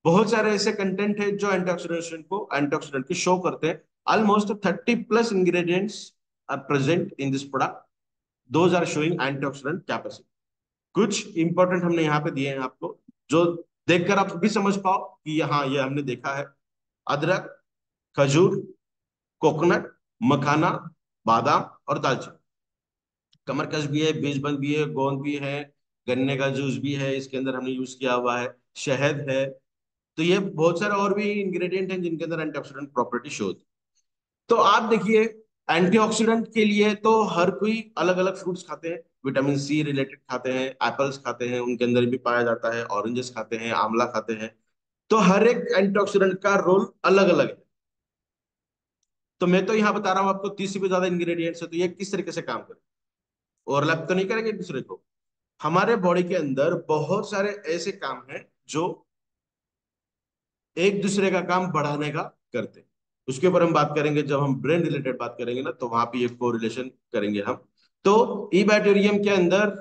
Speaker 1: बहुत सारे ऐसे कंटेंट है जो एंटीऑक्सीडेंट की शो करते हैं। Almost 30+ ingredients are present in this product. Those are showing antioxidant capacity. कुछ इंपॉर्टेंट हमने यहाँ पे दिए हैं आपको, जो देखकर आप भी समझ पाओ कि यहाँ ये हमने देखा है। अदरक, खजूर, कोकोनट, मखाना, बादाम और दालचीनी। कमरकस भी है, बीजबंद भी है, गोंद भी है, गन्ने का जूस भी है, इसके अंदर हमने यूज किया हुआ है, शहद है। तो ये बहुत सारे और भी इंग्रेडिएंट हैं जिनके अंदर एंटीऑक्सीडेंट प्रॉपर्टी शो होती है। तो आप देखिए, एंटीऑक्सीडेंट के लिए तो हर कोई अलग अलग फ्रूट्स खाते हैं, विटामिन सी रिलेटेड खाते हैं, एप्पल्स खाते हैं, उनके अंदर भी पाया जाता है, ऑरेंजेस खाते हैं, आंवला खाते हैं। तो हर एक एंटीऑक्सीडेंट का रोल अलग अलग है। तो मैं तो यहाँ बता रहा हूँ आपको 30 से भी ज्यादा इंग्रेडिएंट्स है, तो ये किस तरीके से काम करें? ओवरलैप तो नहीं करेंगे एक दूसरे को। हमारे बॉडी के अंदर बहुत सारे ऐसे काम हैं जो एक दूसरे का काम बढ़ाने का करते हैं। उसके ऊपर हम बात करेंगे जब हम ब्रेन रिलेटेड बात करेंगे ना, तो वहां पे ये कोरिलेशन करेंगे हम। तो ई बैक्टीरियम के अंदर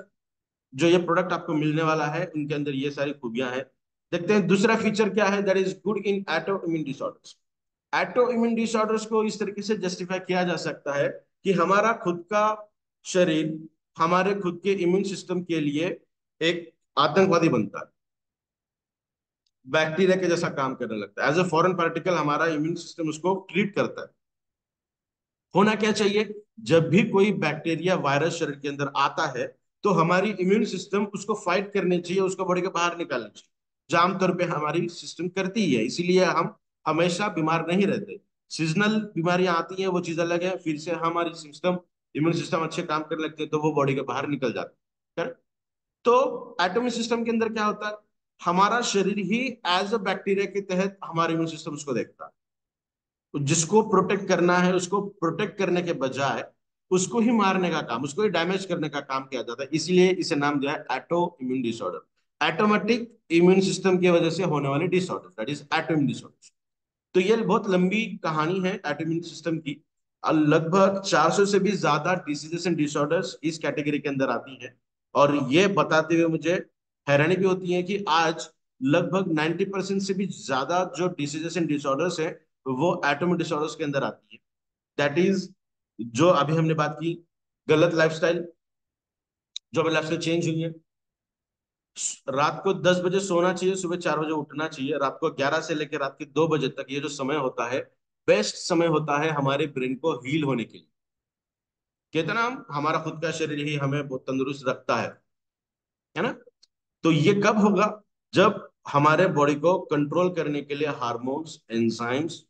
Speaker 1: जो ये प्रोडक्ट आपको मिलने वाला है, उनके अंदर ये सारी खूबियां हैं। देखते हैं दूसरा फीचर क्या है, that is good in auto immune disorders. Auto immune disorders को इस तरीके से जस्टिफाई किया जा सकता है कि हमारा खुद का शरीर हमारे खुद के इम्यून सिस्टम के लिए एक आतंकवादी बनता है, बैक्टीरिया के जैसा काम करने लगता है। एज ए फॉरेन पार्टिकल हमारा इम्यून सिस्टम उसको ट्रीट करता है। होना क्या चाहिए? जब भी कोई बैक्टीरिया वायरस शरीर के अंदर आता है, तो हमारी इम्यून सिस्टम उसको फाइट करनी चाहिए, उसको बॉडी के बाहर निकालनी चाहिए, जो आमतौर पे हमारी सिस्टम करती ही है। इसीलिए हम हमेशा बीमार नहीं रहते। सीजनल बीमारियां आती हैं, वो चीज अलग है, फिर से हमारी सिस्टम इम्यून सिस्टम अच्छे काम करने लगते हैं, तो वो बॉडी के बाहर निकल जाते हैं। तो एटॉमिक सिस्टम के अंदर क्या होता है? हमारा शरीर ही एज अ बैक्टीरिया के तहत हमारे इम्यून सिस्टम उसको देखता है। तो जिसको प्रोटेक्ट करना है, उसको प्रोटेक्ट करने के बजाय उसको ही मारने का काम, उसको ही डैमेज करने का काम किया जाता है। इसीलिए इसे नाम दिया है autoimmune disorder. Automatic immune system की वजह से होने वाले disorder, that is autoimmune disorder. तो ये बहुत लंबी कहानी है एटो इम्यून सिस्टम की। लगभग 400 से भी ज्यादा डिसीजेस एंड डिसऑर्डर्स इस कैटेगरी के अंदर आती हैं। और ये बताते हुए मुझे हैरानी भी होती है कि आज लगभग 90% से भी ज्यादा जो डिसीजेस एंड डिसऑर्डर्स है, वो एटॉमिक डिसऑर्डर्स के अंदर आती है। दैट इज, जो अभी हमने बात की, गलत लाइफस्टाइल, जो हमें लाइफस्टाइल चेंज हुई है। रात को 10 बजे सोना चाहिए, सुबह 4 बजे उठना चाहिए। रात को 11 से लेकर रात के 2 बजे तक ये जो समय होता है, बेस्ट समय होता है हमारे ब्रेन को हील होने के लिए। कहते हैं ना, हम हमारा खुद का शरीर ही हमें बहुत तंदुरुस्त रखता है ना। तो ये कब होगा? जब हमारे बॉडी को कंट्रोल करने के लिए हार्मोन्स, एंजाइम्स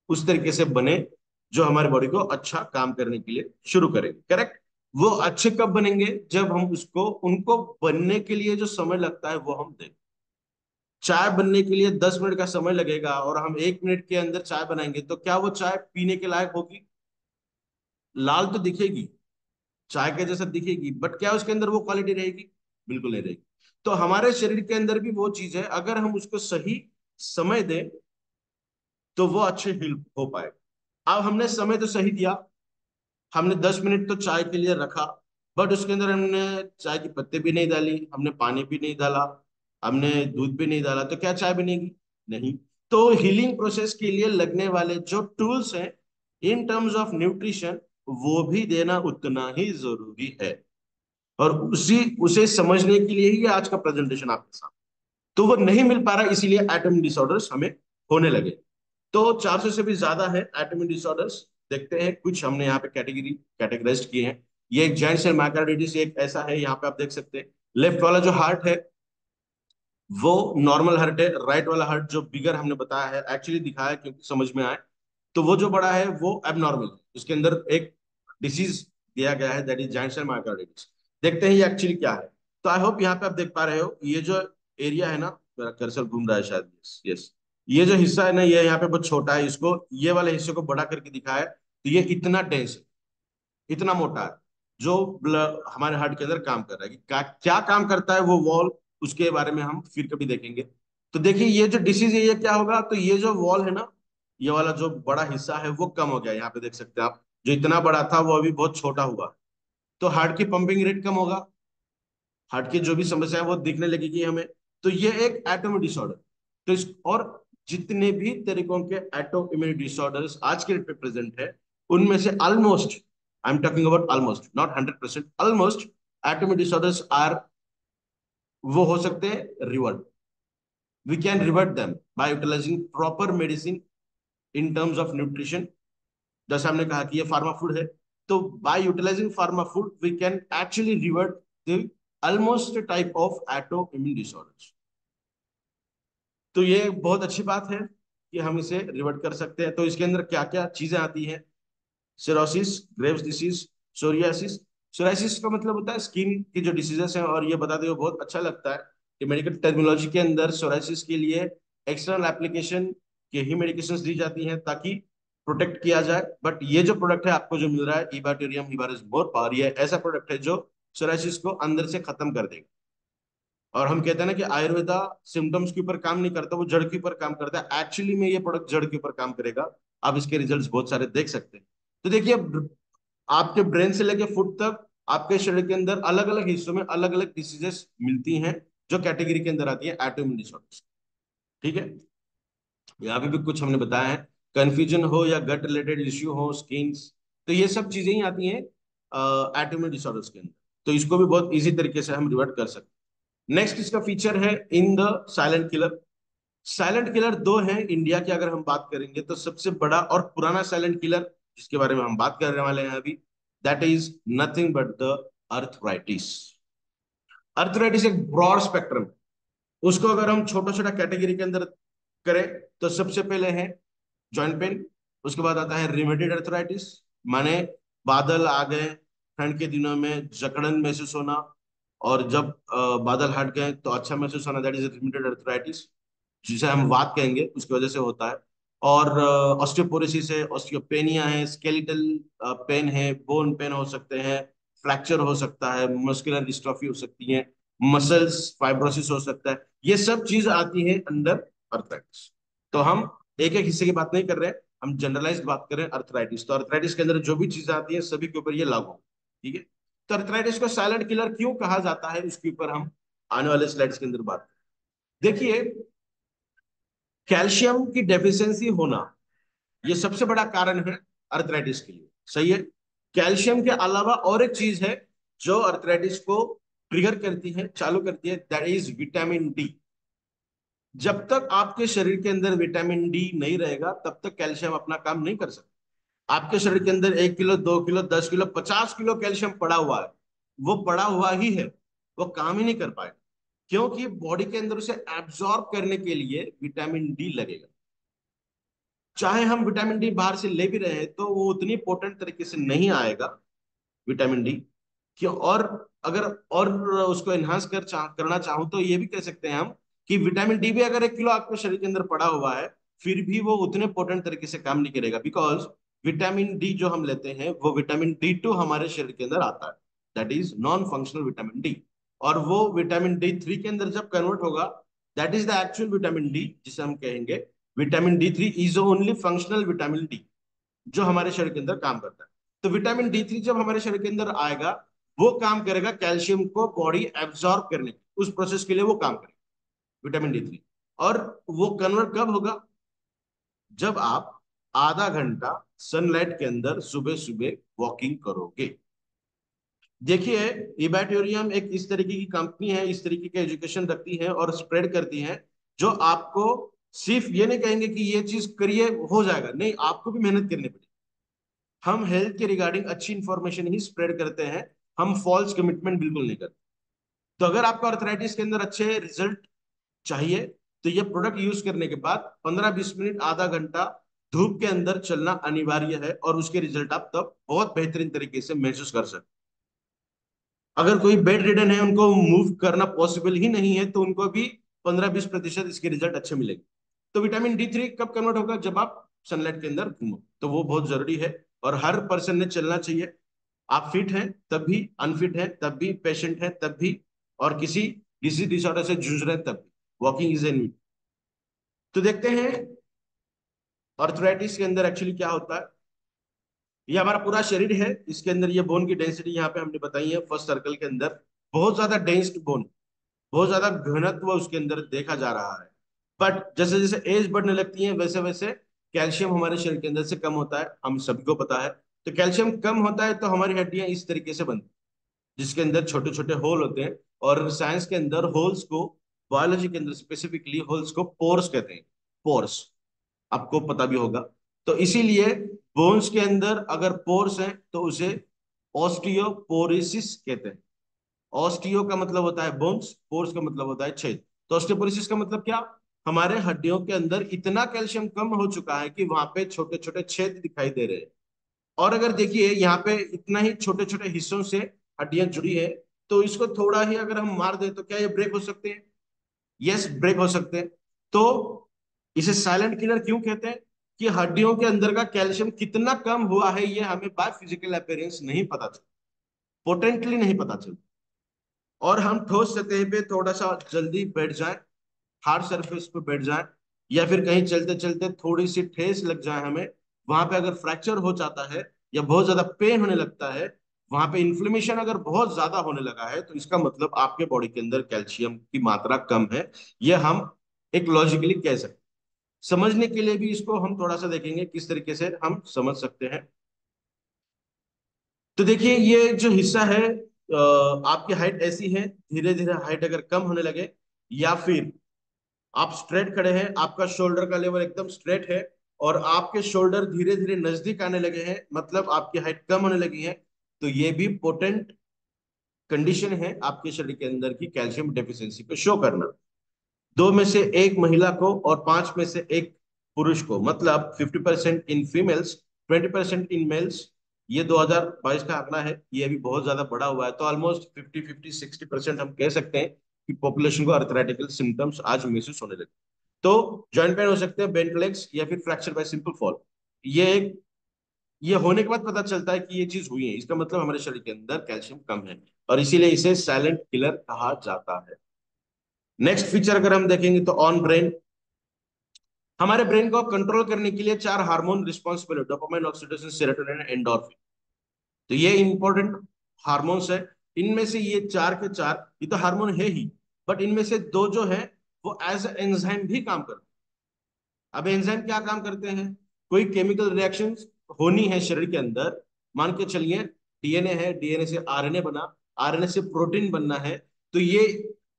Speaker 1: उस तरीके से बने जो हमारे बॉडी को अच्छा काम करने के लिए शुरू करेंगे। करेक्ट। वो अच्छे कब बनेंगे? जब हम उसको उनको बनने के लिए जो समय लगता है वो हम दें। चाय बनने के लिए 10 मिनट का समय लगेगा और हम 1 मिनट के अंदर चाय बनाएंगे, तो क्या वो चाय पीने के लायक होगी? लाल तो दिखेगी, चाय के जैसा दिखेगी, बट क्या उसके अंदर वो क्वालिटी रहेगी? बिल्कुल नहीं रहेगी। तो हमारे शरीर के अंदर भी वो चीज है, अगर हम उसको सही समय दें तो वो अच्छे हील हो पाएगा। अब हमने समय तो सही दिया, हमने 10 मिनट तो चाय के लिए रखा, बट उसके अंदर हमने चाय की पत्ते भी नहीं डाली, हमने पानी भी नहीं डाला, हमने दूध भी नहीं डाला, तो क्या चाय बनेगी? नहीं। तो हीलिंग प्रोसेस के लिए लगने वाले जो टूल्स हैं इन टर्म्स ऑफ न्यूट्रिशन, वो भी देना उतना ही जरूरी है। और उसे समझने के लिए ही ये आज का प्रेजेंटेशन आपके साथ। तो वो नहीं मिल पा रहा, इसीलिए एटॉमिक डिसऑर्डर्स हमें होने लगे। तो 400 से भी ज्यादा है एटॉमिक डिसऑर्डर्स। देखते हैं कुछ हमने यहाँ पे कैटेगराइज किए हैं। ये एक जाइंट सेल मायोकार्डिटिस एक ऐसा है, यहाँ पे आप देख सकते हैं। लेफ्ट वाला जो हार्ट है वो नॉर्मल हार्ट है, राइट वाला हार्ट जो बिगर हमने बताया है, एक्चुअली दिखाया क्योंकि समझ में आए, तो वो जो बड़ा है वो एबनॉर्मल है, उसके अंदर एक डिसीज दिया गया है, that is giant cell myocarditis. देखते हैं ये एक्चुअली क्या है। तो आई होप यहाँ पे आप देख पा रहे हो, ये जो एरिया है ना, मेरा कर्सर घूम रहा है शायद, यस यस, ये जो हिस्सा है ना, ये यहाँ पे बहुत छोटा है, इसको ये वाले हिस्से को बड़ा करके दिखाया है, तो ये इतना डेंस है, इतना मोटा है, जो ब्लड हमारे हार्ट के अंदर काम कर रहा है। कि क्या काम करता है वो वॉल, उसके बारे में हम फिर कभी देखेंगे। तो देखिए ये जो डिसीज है ये क्या होगा, तो ये जो वॉल है ना, ये वाला जो बड़ा हिस्सा है वो कम हो गया, यहाँ पे देख सकते हैं आप, जो इतना बड़ा था वो अभी बहुत छोटा हुआ। तो हार्ट की पंपिंग रेट कम होगा, हार्ट की जो भी समस्या है वो दिखने लगेगी हमें। तो ये एक एटोमिक डिसऑर्डर। तो इस और जितने भी तरीकों के एटो इम्यून डिसऑर्डर्स आज के डेट पे प्रेजेंट है, उनमें से almost, I am talking about almost, not 100%, almost atomic disorders are, वो हो सकते हैं revert. We can revert them by utilising proper medicine in terms of nutrition. जैसे हमने कहा कि ये फार्मा फूड है, तो by utilising pharma food we can actually revert the almost type of auto immune disorders. तो ये बहुत अच्छी बात है कि हम इसे रिवर्ट कर सकते हैं। तो इसके अंदर क्या क्या चीजें आती हैं? Cirrhosis, Graves disease, psoriasis. Psoriasis का मतलब होता है स्किन की जो डिसीजेस हैं, और ये बताते हुए बहुत अच्छा लगता है कि मेडिकल टर्मिनोलॉजी के अंदर सोरियासिस के लिए एक्सटर्नल एप्लीकेशन की ही मेडिकेशंस दी जाती हैं ताकि प्रोटेक्ट किया जाए। बट ये जो प्रोडक्ट है आपको जो मिल रहा है, इबाटोरियम इबारिस मोर पावर, ये ऐसा प्रोडक्ट है जो सोरियासिस को अंदर से खत्म कर देगा। और हम कहते हैं ना कि आयुर्वेदा सिम्टम्स के ऊपर काम नहीं करता, वो जड़ के ऊपर काम करता है। एक्चुअली में ये प्रोडक्ट जड़ के ऊपर काम करेगा। आप इसके रिजल्ट्स बहुत सारे देख सकते हैं। तो देखिए, आपके ब्रेन से लेके फुट तक आपके शरीर के अंदर अलग अलग हिस्सों में अलग अलग डिसीजेस मिलती हैं, जो कैटेगरी के अंदर आती है एटोइम्यून डिसऑर्डर्स। ठीक है। यहाँ पे भी कुछ हमने बताया है, कंफ्यूजन हो या गट रिलेटेड इश्यू हो, स्किन, तो ये सब चीजें ही आती हैं एटोइम्यून डिसऑर्डर्स के अंदर। तो इसको भी बहुत इजी तरीके से हम रिवर्ट कर सकते हैं। नेक्स्ट इसका फीचर है in the silent killer. Silent killer दो हैं इंडिया की, अगर हम बात करेंगे तो सबसे बड़ा और पुराना साइलेंट किलर जिसके बारे में हम बात करने वाले हैं अभी, that is nothing but the arthritis. Arthritis एक ब्रॉड स्पेक्ट्रम, उसको अगर हम छोटा छोटा कैटेगरी के अंदर करें तो सबसे पहले है जॉइंट पेन। उसके बाद आता है रिमेटेड अर्थराइटिस, माने बादल आ गए, ठंड के दिनों में जकड़न महसूस होना, और जब बादल हट गए तो अच्छा महसूस होना, दैट इज रिमेटेड अर्थराइटिस, जिसे हम वात कहेंगे, उसकी वजह से होता है। और ऑस्टियोपोरोसिस है, ऑस्टियोपेनिया है, स्केलिटल पेन है, बोन पेन हो सकते हैं, फ्रैक्चर हो सकता है, मस्कुलर डिस्ट्रॉफी हो सकती है, मसल्स फाइब्रोसिस हो सकता है। ये सब चीज आती है अंडर अर्थराइटिस। तो हम एक एक हिस्से की बात नहीं कर रहे हैं, हम जनरलाइज बात करें अर्थराइटिस। तो अर्थराइटिस के अंदर जो भी चीजें आती हैं सभी के ऊपर ये लागू होगा। ठीक है। तो अर्थराइटिस को साइलेंट किलर क्यों कहा जाता है, उसके ऊपर हम आने वाले स्लाइड्स के अंदर बात करें। देखिए, कैल्शियम की डेफिशिएंसी होना ये सबसे बड़ा कारण है अर्थराइटिस के लिए। सही है। कैल्शियम के अलावा और एक चीज है जो अर्थराइटिस को ट्रिगर करती है, चालू करती है, दैट इज विटामिन डी। जब तक आपके शरीर के अंदर विटामिन डी नहीं रहेगा तब तक कैल्शियम अपना काम नहीं कर सकता। आपके शरीर के अंदर 1 kilo, 2 kilo, 10 kilo, 50 kilo calcium पड़ा हुआ है, वो पड़ा हुआ ही है, वो काम ही नहीं कर पाएगा, क्योंकि बॉडी के अंदर उसे एब्जॉर्ब करने के लिए विटामिन डी लगेगा। चाहे हम विटामिन डी बाहर से ले भी रहे हैं तो वो उतनी पोटेंट तरीके से नहीं आएगा विटामिन डी। क्यों? और अगर और उसको एनहांस करना चाहूं तो ये भी कह सकते हैं हम कि विटामिन डी भी अगर 1 किलो आपके शरीर के अंदर पड़ा हुआ है, फिर भी वो उतने पोटेंट तरीके से काम नहीं करेगा, बिकॉज विटामिन डी जो हम लेते हैं वो विटामिन D2 हमारे शरीर के अंदर आता है, that is non functional vitamin D. और वो विटामिन D3 के अंदर जब कन्वर्ट होगा, that is the actual vitamin D, जिसे हम कहेंगे vitamin D3 is only functional vitamin D, जो हमारे शरीर के अंदर काम करता है। तो विटामिन D3 जब हमारे शरीर के अंदर आएगा, वो काम करेगा कैल्शियम को बॉडी एब्जॉर्ब करने की, उस प्रोसेस के लिए वो काम करेगा विटामिन D3। और वो कन्वर्ट कब होगा? जब आप आधा घंटा सनलाइट के अंदर सुबह सुबह वॉकिंग करोगे। देखिए, इबैटोरियम एक इस तरीके की कंपनी है, इस तरीके की एजुकेशन रखती है और स्प्रेड करती है, जो आपको सिर्फ ये नहीं कहेंगे कि ये चीज करिए हो जाएगा, नहीं, आपको भी मेहनत करनी पड़ेगी। हम हेल्थ के रिगार्डिंग अच्छी इंफॉर्मेशन ही स्प्रेड करते हैं, हम फॉल्स कमिटमेंट बिल्कुल नहीं करते। तो अगर आपको अर्थराइटिस के अंदर अच्छे रिजल्ट चाहिए, तो ये प्रोडक्ट यूज करने के बाद 15-20 मिनट, आधा घंटा धूप के अंदर चलना अनिवार्य है, और उसके रिजल्ट आप तब बहुत बेहतरीन तरीके से महसूस कर सकते। अगर कोई बेड रिडन है, उनको मूव करना पॉसिबल ही नहीं है, तो उनको भी 15-20% इसके रिजल्ट अच्छे मिलेंगे। तो विटामिन D3 कब कन्वर्ट होगा? जब आप सनलाइट के अंदर घूमो, तो वो बहुत जरूरी है, और हर पर्सन ने चलना चाहिए। आप फिट हैं तब भी, अनफिट हैं तब भी, पेशेंट हैं तब भी, और किसी डिजीज डिसऑर्डर से जूझ रहे हैं तब भी, वॉकिंग इज एन। तो देखते हैं अर्थराइटिस के अंदर एक्चुअली क्या होता है। ये हमारा पूरा शरीर है, इसके अंदर ये बोन की डेंसिटी यहाँ पे हमने बताई है फर्स्ट सर्कल के अंदर, बहुत ज्यादा डेंस्ड बोन, बहुत ज्यादा घनत्व उसके अंदर देखा जा रहा है। बट जैसे जैसे एज बढ़ने लगती है, वैसे वैसे कैल्शियम हमारे शरीर के अंदर से कम होता है, हम सभी को पता है। तो कैल्शियम कम होता है तो हमारी हड्डियां इस तरीके से बनती हैं, जिसके अंदर छोटे छोटे होल होते हैं। और साइंस के अंदर होल्स को, बायोलॉजी के अंदर स्पेसिफिकली होल्स को पोर्स कहते हैं, पोर्स, आपको पता भी होगा। तो इसीलिए बोन्स के अंदर अगर पोर्स हैं तो उसे ऑस्टियोपोरोसिस कहते हैं। ऑस्टियो का मतलब होता है बोन्स, पोर्स का मतलब होता है छेद। तो ऑस्टियोपोरोसिस का मतलब क्या? हमारे हड्डियों के अंदर इतना कैल्शियम कम हो चुका है कि वहां पे छोटे छोटे छेद दिखाई दे रहे हैं। और अगर देखिए यहाँ पे इतना ही छोटे छोटे हिस्सों से हड्डियां जुड़ी है, तो इसको थोड़ा ही अगर हम मार दें तो क्या ये ब्रेक हो सकते हैं? यस, ब्रेक हो सकते हैं। तो इसे साइलेंट किलर क्यों कहते हैं? कि हड्डियों के अंदर का कैल्शियम कितना कम हुआ है ये हमें बाय फिजिकल अपीयरेंस नहीं पता चलता, पोटेंटली नहीं पता चलता। और हम ठोस सतह पे थोड़ा सा जल्दी बैठ जाएं, हार्ड सरफेस पे बैठ जाएं, या फिर कहीं चलते चलते थोड़ी सी ठेस लग जाए हमें, वहां पे अगर फ्रैक्चर हो जाता है या बहुत ज्यादा पेन होने लगता है, वहां पे इन्फ्लेमेशन अगर बहुत ज्यादा होने लगा है, तो इसका मतलब आपके बॉडी के अंदर कैल्शियम की मात्रा कम है। यह हम एक लॉजिकली कह सकते हैं। समझने के लिए भी इसको हम थोड़ा सा देखेंगे किस तरीके से हम समझ सकते हैं। तो देखिए, ये जो हिस्सा है, आपकी हाइट ऐसी है, धीरे धीरे हाइट अगर कम होने लगे, या फिर आप स्ट्रेट खड़े हैं, आपका शोल्डर का लेवल एकदम स्ट्रेट है, और आपके शोल्डर धीरे धीरे नजदीक आने लगे हैं, मतलब आपकी हाइट कम होने लगी है, तो ये भी पोटेंट कंडीशन है आपके शरीर के अंदर की कैल्शियम डेफिशिएंसी को शो करना। 2 में से 1 महिला को और 5 में से 1 पुरुष को, मतलब 50% इन फीमेल्स, 20% इन मेल्स। ये 2022 का आंकड़ा है, ये अभी बहुत ज्यादा बड़ा हुआ है, तो ऑलमोस्ट 50-50-60% हम कह सकते हैं कि पॉपुलेशन को अर्थराइटिकल सिम्टम्स आज महसूस होने लगे। तो जॉइंट पेन हो सकते हैं, बेंट लेग्स, या फिर फ्रैक्चर बाय सिंपल फॉल। ये एक, ये होने के बाद पता चलता है कि ये चीज हुई है, इसका मतलब हमारे शरीर के अंदर कैल्शियम कम है, और इसीलिए इसे साइलेंट किलर कहा जाता है। नेक्स्ट फीचर अगर हम देखेंगे तो ऑन ब्रेन, हमारे ब्रेन को कंट्रोल करने के लिए 4 हार्मोन रिस्पॉन्सिबल है, डोपामाइन, ऑक्सीटोसिन, सेरोटोनिन, एंडोर्फिन। तो ये इंपॉर्टेंट हार्मोन्स है। इनमें से ये 4 के 4, ये तो हार्मोन है ही, बट इनमें से 2 जो है वो एज एंजाइम भी काम करते हैं। अब एंजाइम क्या काम करते हैं? कोई केमिकल रिएक्शन होनी है शरीर के अंदर, मान के चलिए डीएनए है, डीएनए से आरएनए बना, आरएनए से प्रोटीन बनना है, तो ये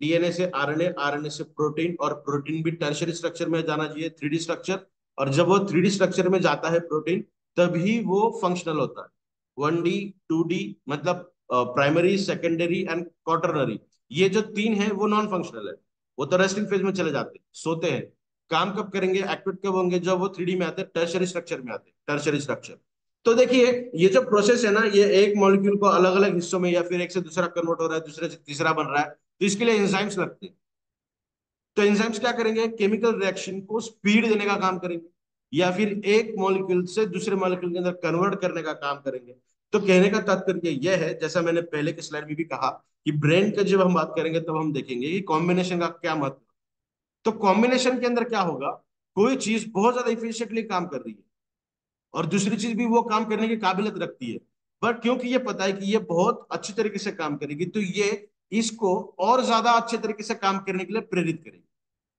Speaker 1: डीएनए से आरएनए, आरएनए से प्रोटीन, और प्रोटीन भी टर्शियरी स्ट्रक्चर में जाना चाहिए, 3D स्ट्रक्चर। और जब वो 3D स्ट्रक्चर में जाता है प्रोटीन, तभी वो फंक्शनल होता है। 1D, 2D, मतलब प्राइमरी, सेकेंडरी एंड क्वार्टरनरी, ये जो तीन है वो नॉन फंक्शनल है। वो तो रेस्टिंग फेज में चले जाते हैं, सोते हैं। काम कब करेंगे, एक्टिवेट कब होंगे, जब वो 3D में आते हैं, टर्शियरी स्ट्रक्चर में आते हैं, टर्शियरी स्ट्रक्चर। तो देखिए, ये जो प्रोसेस है ना, ये एक मॉलिक्यूल को अलग अलग हिस्सों में या फिर एक से दूसरा कन्वर्ट हो रहा है, दूसरे से तीसरा बन रहा है, तो इसके लिए एंजाइम्स लगते हैं। तो एंजाइम्स क्या करेंगे, केमिकल रिएक्शन को स्पीड देने का काम करेंगे, या फिर एक मॉलिक्यूल से दूसरे मॉलिक्यूल के अंदर कन्वर्ट करने का काम करेंगे। तो कहने का तात्पर्य यह है, जैसा मैंने पहले के स्लाइड में भी कहा, कि ब्रेन का जब हम बात करेंगे तब हम देखेंगे कि कॉम्बिनेशन का क्या महत्व। तो कॉम्बिनेशन के अंदर क्या होगा, कोई चीज बहुत ज्यादा इफिशियंटली काम कर रही है और दूसरी चीज भी वो काम करने की काबिलियत रखती है, बट क्योंकि ये पता है कि ये बहुत अच्छी तरीके से काम करेगी, तो ये इसको और ज्यादा अच्छे तरीके से काम करने के लिए प्रेरित करेगी,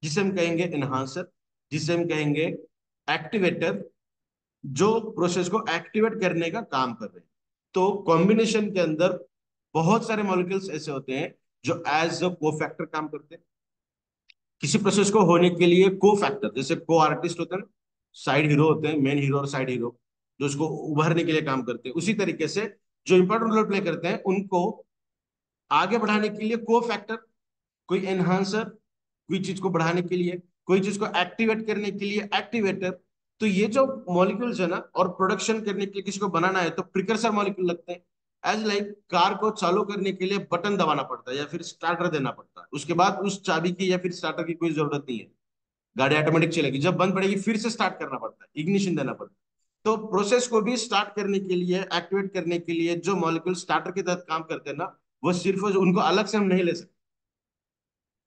Speaker 1: जिसे हम कहेंगे एनहांसर, जिसे हम कहेंगे एक्टिवेटर, जो प्रोसेस को एक्टिवेट करने का काम कर रहे हैं। तो कॉम्बिनेशन के अंदर बहुत सारे मॉलिक्यूल्स ऐसे होते हैं जो एज अ कोफैक्टर काम करते हैं। किसी प्रोसेस को होने के लिए को फैक्टर, जैसे को आर्टिस्ट होते हैं ना, साइड हीरो होते हैं, मेन हीरो और साइड हीरो, जो उसको उभरने के लिए काम करते हैं, उसी तरीके से जो इंपॉर्टेंट रोल प्ले करते हैं उनको आगे बढ़ाने के लिए को फैक्टर, कोई एनहांसर, कोई चीज को बढ़ाने के लिए, कोई चीज को एक्टिवेट करने के लिए एक्टिवेटर। तो ये जो मॉलिक्यूल्स है ना, और प्रोडक्शन करने के लिए किसी को बनाना है तो प्रिकर्सर मॉलिक्यूल लगते हैं। एज लाइक कार को चालू करने के लिए बटन दबाना पड़ता है या फिर स्टार्टर देना पड़ता है, उसके बाद उस चाबी की या फिर स्टार्टर की कोई जरूरत नहीं है, गाड़ी ऑटोमेटिक चलेगी। जब बंद पड़ेगी फिर से स्टार्ट करना पड़ता है, इग्निशन देना पड़ता है। तो प्रोसेस को भी स्टार्ट करने के लिए, एक्टिवेट करने के लिए जो मॉलिक्यूल स्टार्टर के तहत काम करते हैं ना, वो सिर्फ उनको अलग से हम नहीं ले सकते।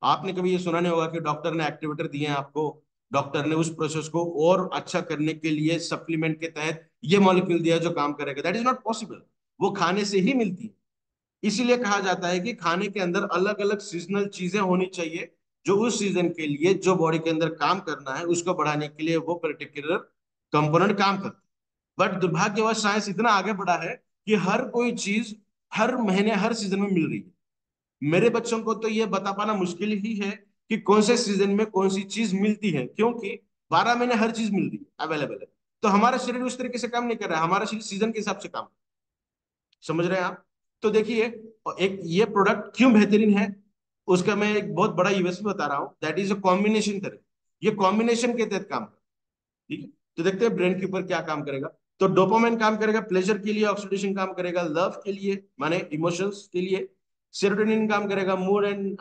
Speaker 1: आपने कभी ये सुना नहीं होगा कि डॉक्टर ने एक्टिवेटर दिए हैं आपको, डॉक्टर ने उस प्रोसेस को और अच्छा करने के लिए सप्लीमेंट के तहत ये मॉलिक्यूल दिया जो काम करेगा। दैट इज नॉट पॉसिबल, वो खाने से ही मिलती है। इसीलिए कहा जाता है कि खाने के अंदर अलग अलग सीजनल चीजें होनी चाहिए, जो उस सीजन के लिए जो बॉडी के अंदर काम करना है उसको बढ़ाने के लिए वो पर्टिकुलर कंपोनेंट काम करता है। बट दुर्भाग्यवश साइंस इतना आगे बढ़ा है कि हर कोई चीज हर महीने हर सीजन में मिल रही है। मेरे बच्चों को तो ये बता पाना मुश्किल ही है कि कौन से सीजन में कौन सी चीज मिलती है, क्योंकि 12 महीने हर चीज मिल रही है, अवेलेबल है। तो हमारा शरीर उस तरीके से काम नहीं कर रहा है, हमारा शरीर सीजन के हिसाब से काम, समझ रहे हैं आप। तो देखिए, एक ये प्रोडक्ट क्यों बेहतरीन है, उसका मैं एक बहुत बड़ा यूएसपी बता रहा हूँ, that is a combination therapy. ये कॉम्बिनेशन के तहत काम, ठीक है। तो देखते हैं ब्रेन के ऊपर क्या काम करेगा। तो डोपामाइन काम करेगा प्लेजर के लिए, ऑक्सीडेशन काम करेगा लव के लिए, माने इमोशंस के लिए, सेरोटोनिन काम करेगा मूड एंड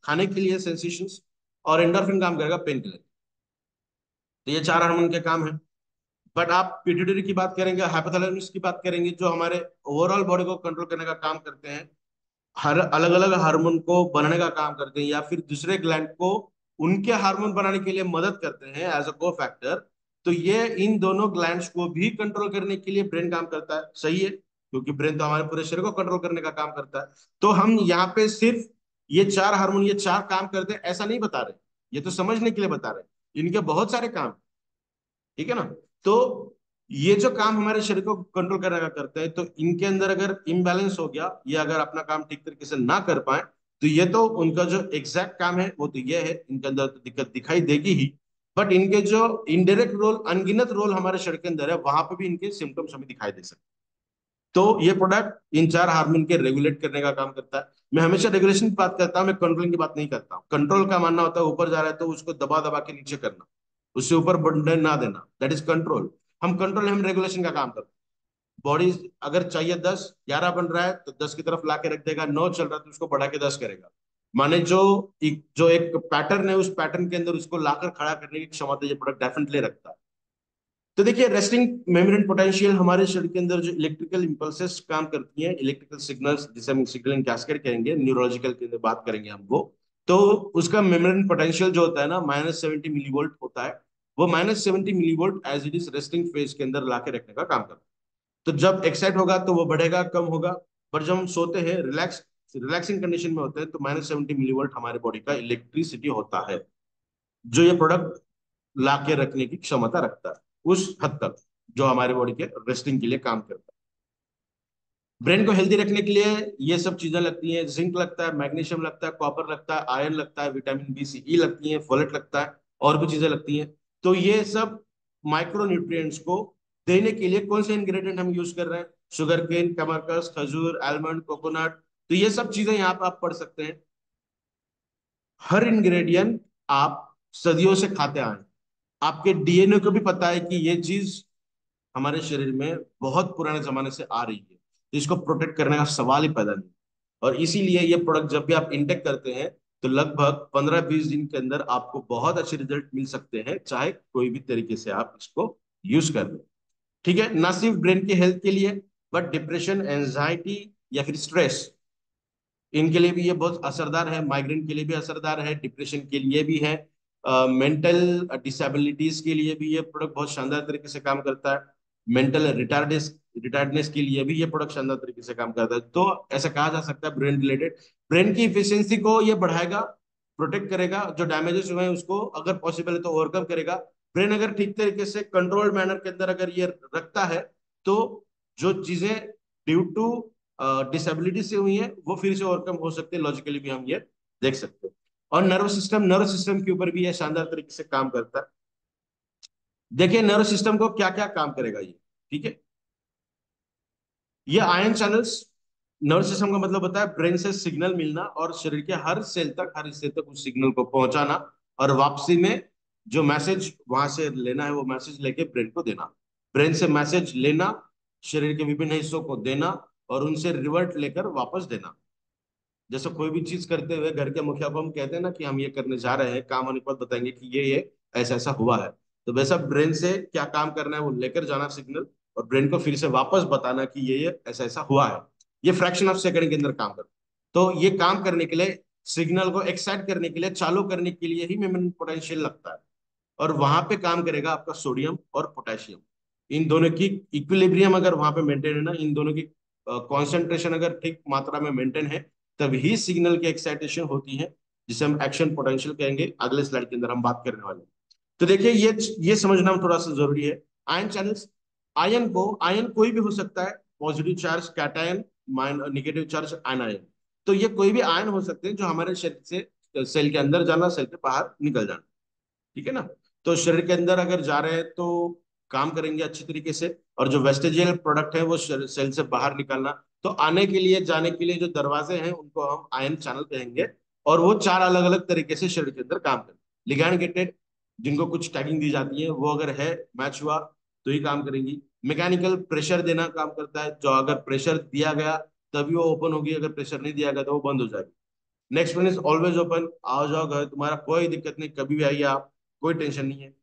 Speaker 1: खाने के लिए, सेंसेशंस, और एंडोर्फिन काम करेगा पेन के लिए। तो ये चार हार्मोन के काम है। बट आप पिट्यूटरी की बात करेंगे, हाइपोथैलेमस की बात करेंगे, जो हमारे ओवरऑल बॉडी को कंट्रोल करने का काम करते हैं, हर अलग अलग हार्मोन को बनाने का काम करते हैं, या फिर दूसरे ग्लैंड को उनके हार्मोन बनाने के लिए मदद करते हैं एज अ को फैक्टर। तो ये इन दोनों ग्लैंड्स को भी कंट्रोल करने के लिए ब्रेन काम करता है, सही है, क्योंकि ब्रेन तो हमारे पूरे शरीर को कंट्रोल करने का काम करता है। तो हम यहाँ पे सिर्फ ये चार हार्मोन, ये चार काम करते हैं ऐसा नहीं बता रहे, ये तो समझने के लिए बता रहे हैं, इनके बहुत सारे काम, ठीक है ना। तो ये जो काम हमारे शरीर को कंट्रोल करने का करते हैं, तो इनके अंदर अगर इम्बैलेंस हो गया, ये अगर अपना काम ठीक तरीके से ना कर पाए, तो ये तो उनका जो एग्जैक्ट काम है वो तो ये है, इनके अंदर तो दिक्कत दिखाई देगी ही। बट इनके जो इनडायरेक्ट रोल, अनगिनत रोल हमारे शरीर के अंदर है, वहां पे भी इनके सिम्टम्स हमें दिखाई दे सकते हैं। तो ये प्रोडक्ट इन चार हार्मोन के रेगुलेट करने का काम करता है। मैं हमेशा रेगुलेशन की बात करता हूँ, मैं कंट्रोलिंग की बात नहीं करता हूँ। कंट्रोल का मानना होता है ऊपर जा रहा है तो उसको दबा दबा के नीचे करना, उससे ऊपर बढ़ने ना देना, दैट इज कंट्रोल। हम रेगुलेशन का काम करते हैं। बॉडी अगर चाहिए 10, 11 बन रहा है तो 10 की तरफ ला के रख देगा, 9 चल रहा है तो उसको बढ़ा के 10 करेगा। माने जो एक पैटर्न है, उस पैटर्न के अंदर उसको लाकर खड़ा करने की क्षमता ये प्रोडक्ट डेफिनेटली रखता है। तो देखिए, रेस्टिंग मेम्ब्रेन पोटेंशियल हमारे शरीर के अंदर जो इलेक्ट्रिकल इंपल्सेस काम करती हैं, इलेक्ट्रिकल सिग्नल्स, जिसे हम सिग्नलिंग कैस्केड कहेंगे, न्यूरोलॉजिकल के अंदर बात करेंगे हम वो। तो उसका मेम्ब्रेन पोटेंशियल जो होता है ना, -70 मिलीवोल्ट होता है। वो -70 millivolt as it is resting phase के अंदर ला के रखने का काम करता है। तो जब एक्साइट होगा तो वो बढ़ेगा, कम होगा। पर जब हम सोते हैं, रिलैक्सिंग कंडीशन में होते हैं, तो -70 मिलीवोल्ट हमारे बॉडी का इलेक्ट्रिसिटी होता है, जो ये प्रोडक्ट ला के रखने की क्षमता रखता है उस हद तक, जो हमारे बॉडी के रेस्टिंग के लिए काम करता है। ब्रेन को हेल्दी रखने के लिए ये सब चीजें लगती हैं, जिंक लगता है, मैग्नीशियम लगता है, कॉपर लगता है, आयरन लगता है, विटामिन बी सी ई लगती है, फोलेट लगता है, और भी चीजें लगती हैं। तो ये सब माइक्रो न्यूट्रिएंट्स को देने के लिए कौन से इंग्रेडिएंट हम यूज कर रहे हैं? शुगर केन, कमरकस, खजूर, आलमंड, कोकोनट। तो ये सब चीजें यहाँ पे आप पढ़ सकते हैं। हर इंग्रेडिएंट आप सदियों से खाते आए हैं। आपके डीएनए को भी पता है कि ये चीज हमारे शरीर में बहुत पुराने जमाने से आ रही है, तो इसको प्रोटेक्ट करने का सवाल ही पैदा नहीं। और इसीलिए ये प्रोडक्ट जब भी आप इंटेक करते हैं तो लगभग 15-20 दिन के अंदर आपको बहुत अच्छे रिजल्ट मिल सकते हैं, चाहे कोई भी तरीके से आप इसको यूज कर लें। ठीक है, ना सिर्फ ब्रेन की हेल्थ के लिए, बट डिप्रेशन, एंजाइटी या फिर स्ट्रेस, इनके लिए भी ये बहुत असरदार है। माइग्रेन के लिए भी असरदार है, डिप्रेशन के लिए भी है, मेंटल डिसेबिलिटीज के लिए भी ये प्रोडक्ट बहुत शानदार तरीके से काम करता है। मेंटल रिटार्डनेस के लिए भी ये प्रोडक्ट शानदार तरीके से काम करता है। तो ऐसा कहा जा सकता है ब्रेन रिलेटेड, ब्रेन की इफिशियंसी को ये बढ़ाएगा, प्रोटेक्ट करेगा, जो डैमेजेस हुए हैं उसको अगर पॉसिबल है तो ओवरकम करेगा। ब्रेन अगर ठीक तरीके से कंट्रोल्ड मैनर के अंदर अगर ये रखता है, तो जो चीजें ड्यू टू डिसेबिलिटी से हुई है वो फिर से ओवरकम हो सकते हैं। लॉजिकली भी हम ये देख सकते हैं। और नर्व सिस्टम के ऊपर भी ये शानदार तरीके से काम करता है। देखिए नर्व सिस्टम को क्या क्या काम करेगा ये। ठीक है, ये आयन चैनल्स, नर्व सिस्टम का मतलब होता है ब्रेन से सिग्नल मिलना और शरीर के हर सेल तक, हर हिस्से तक उस सिग्नल को पहुंचाना, और वापसी में जो मैसेज वहां से लेना है वो मैसेज लेके ब्रेन को देना। ब्रेन से मैसेज लेना, शरीर के विभिन्न हिस्सों को देना, और उनसे रिवर्ट लेकर वापस देना। जैसे कोई भी चीज करते हुए घर के मुखिया को हम कहते हैं ना कि हम ये करने जा रहे हैं, काम होने के बाद बताएंगे कि ये ऐसा ऐसा हुआ है। तो वैसा ब्रेन से क्या काम करना है वो लेकर जाना सिग्नल, और ब्रेन को फिर से वापस बताना कि ये ऐसा ऐसा हुआ है। ये फ्रैक्शन ऑफ सेकंड के अंदर काम करता है। तो ये काम करने के लिए, सिग्नल को एक्साइट करने के लिए, चालू करने के लिए ही मेमोरी पोटेंशियल लगता है। और वहां पे काम करेगा आपका सोडियम और पोटेशियम। इन दोनों की इक्विलिब्रियम अगर वहां पे मेंटेन है ना, इन दोनों की कॉन्सेंट्रेशन अगर ठीक मात्रा में मेंटेन है, तभी सिग्नल की एक्साइटेशन होती है, जिसे हम एक्शन पोटेंशियल कहेंगे। अगले स्लाइड के अंदर हम बात करने वाले हैं। तो देखिए ये समझना थोड़ा सा जरूरी है। आयन चैनल्स, आयन कोई भी हो सकता है, positive charge cation, negative charge anion. तो ये कोई भी आयन हो सकते हैं जो हमारे शरीर से सेल के अंदर जाना, सेल के बाहर निकल जाना। ठीक है ना? तो शरीर के अंदर अगर जा रहे हैं तो काम करेंगे अच्छी तरीके से, और जो वेस्टेजियल प्रोडक्ट है वो सेल से बाहर निकालना। तो आने के लिए, जाने के लिए जो दरवाजे हैं उनको हम आयन चैनल कहेंगे। और वो चार अलग अलग तरीके से शरीर के अंदर काम करेंगे। लिगैंड गेटेड, जिनको कुछ टैगिंग दी जाती है, वो अगर है, मैच हुआ, तो ही काम करेंगी। मैकेनिकल, प्रेशर देना काम करता है, जो अगर प्रेशर दिया गया तभी वो ओपन होगी, अगर प्रेशर नहीं दिया गया तो वो बंद हो जाएगी। Next one is always open, आओ जाओ घर, तुम्हारा कोई दिक्कत नहीं, कभी भी आइए आप, कोई टेंशन नहीं है।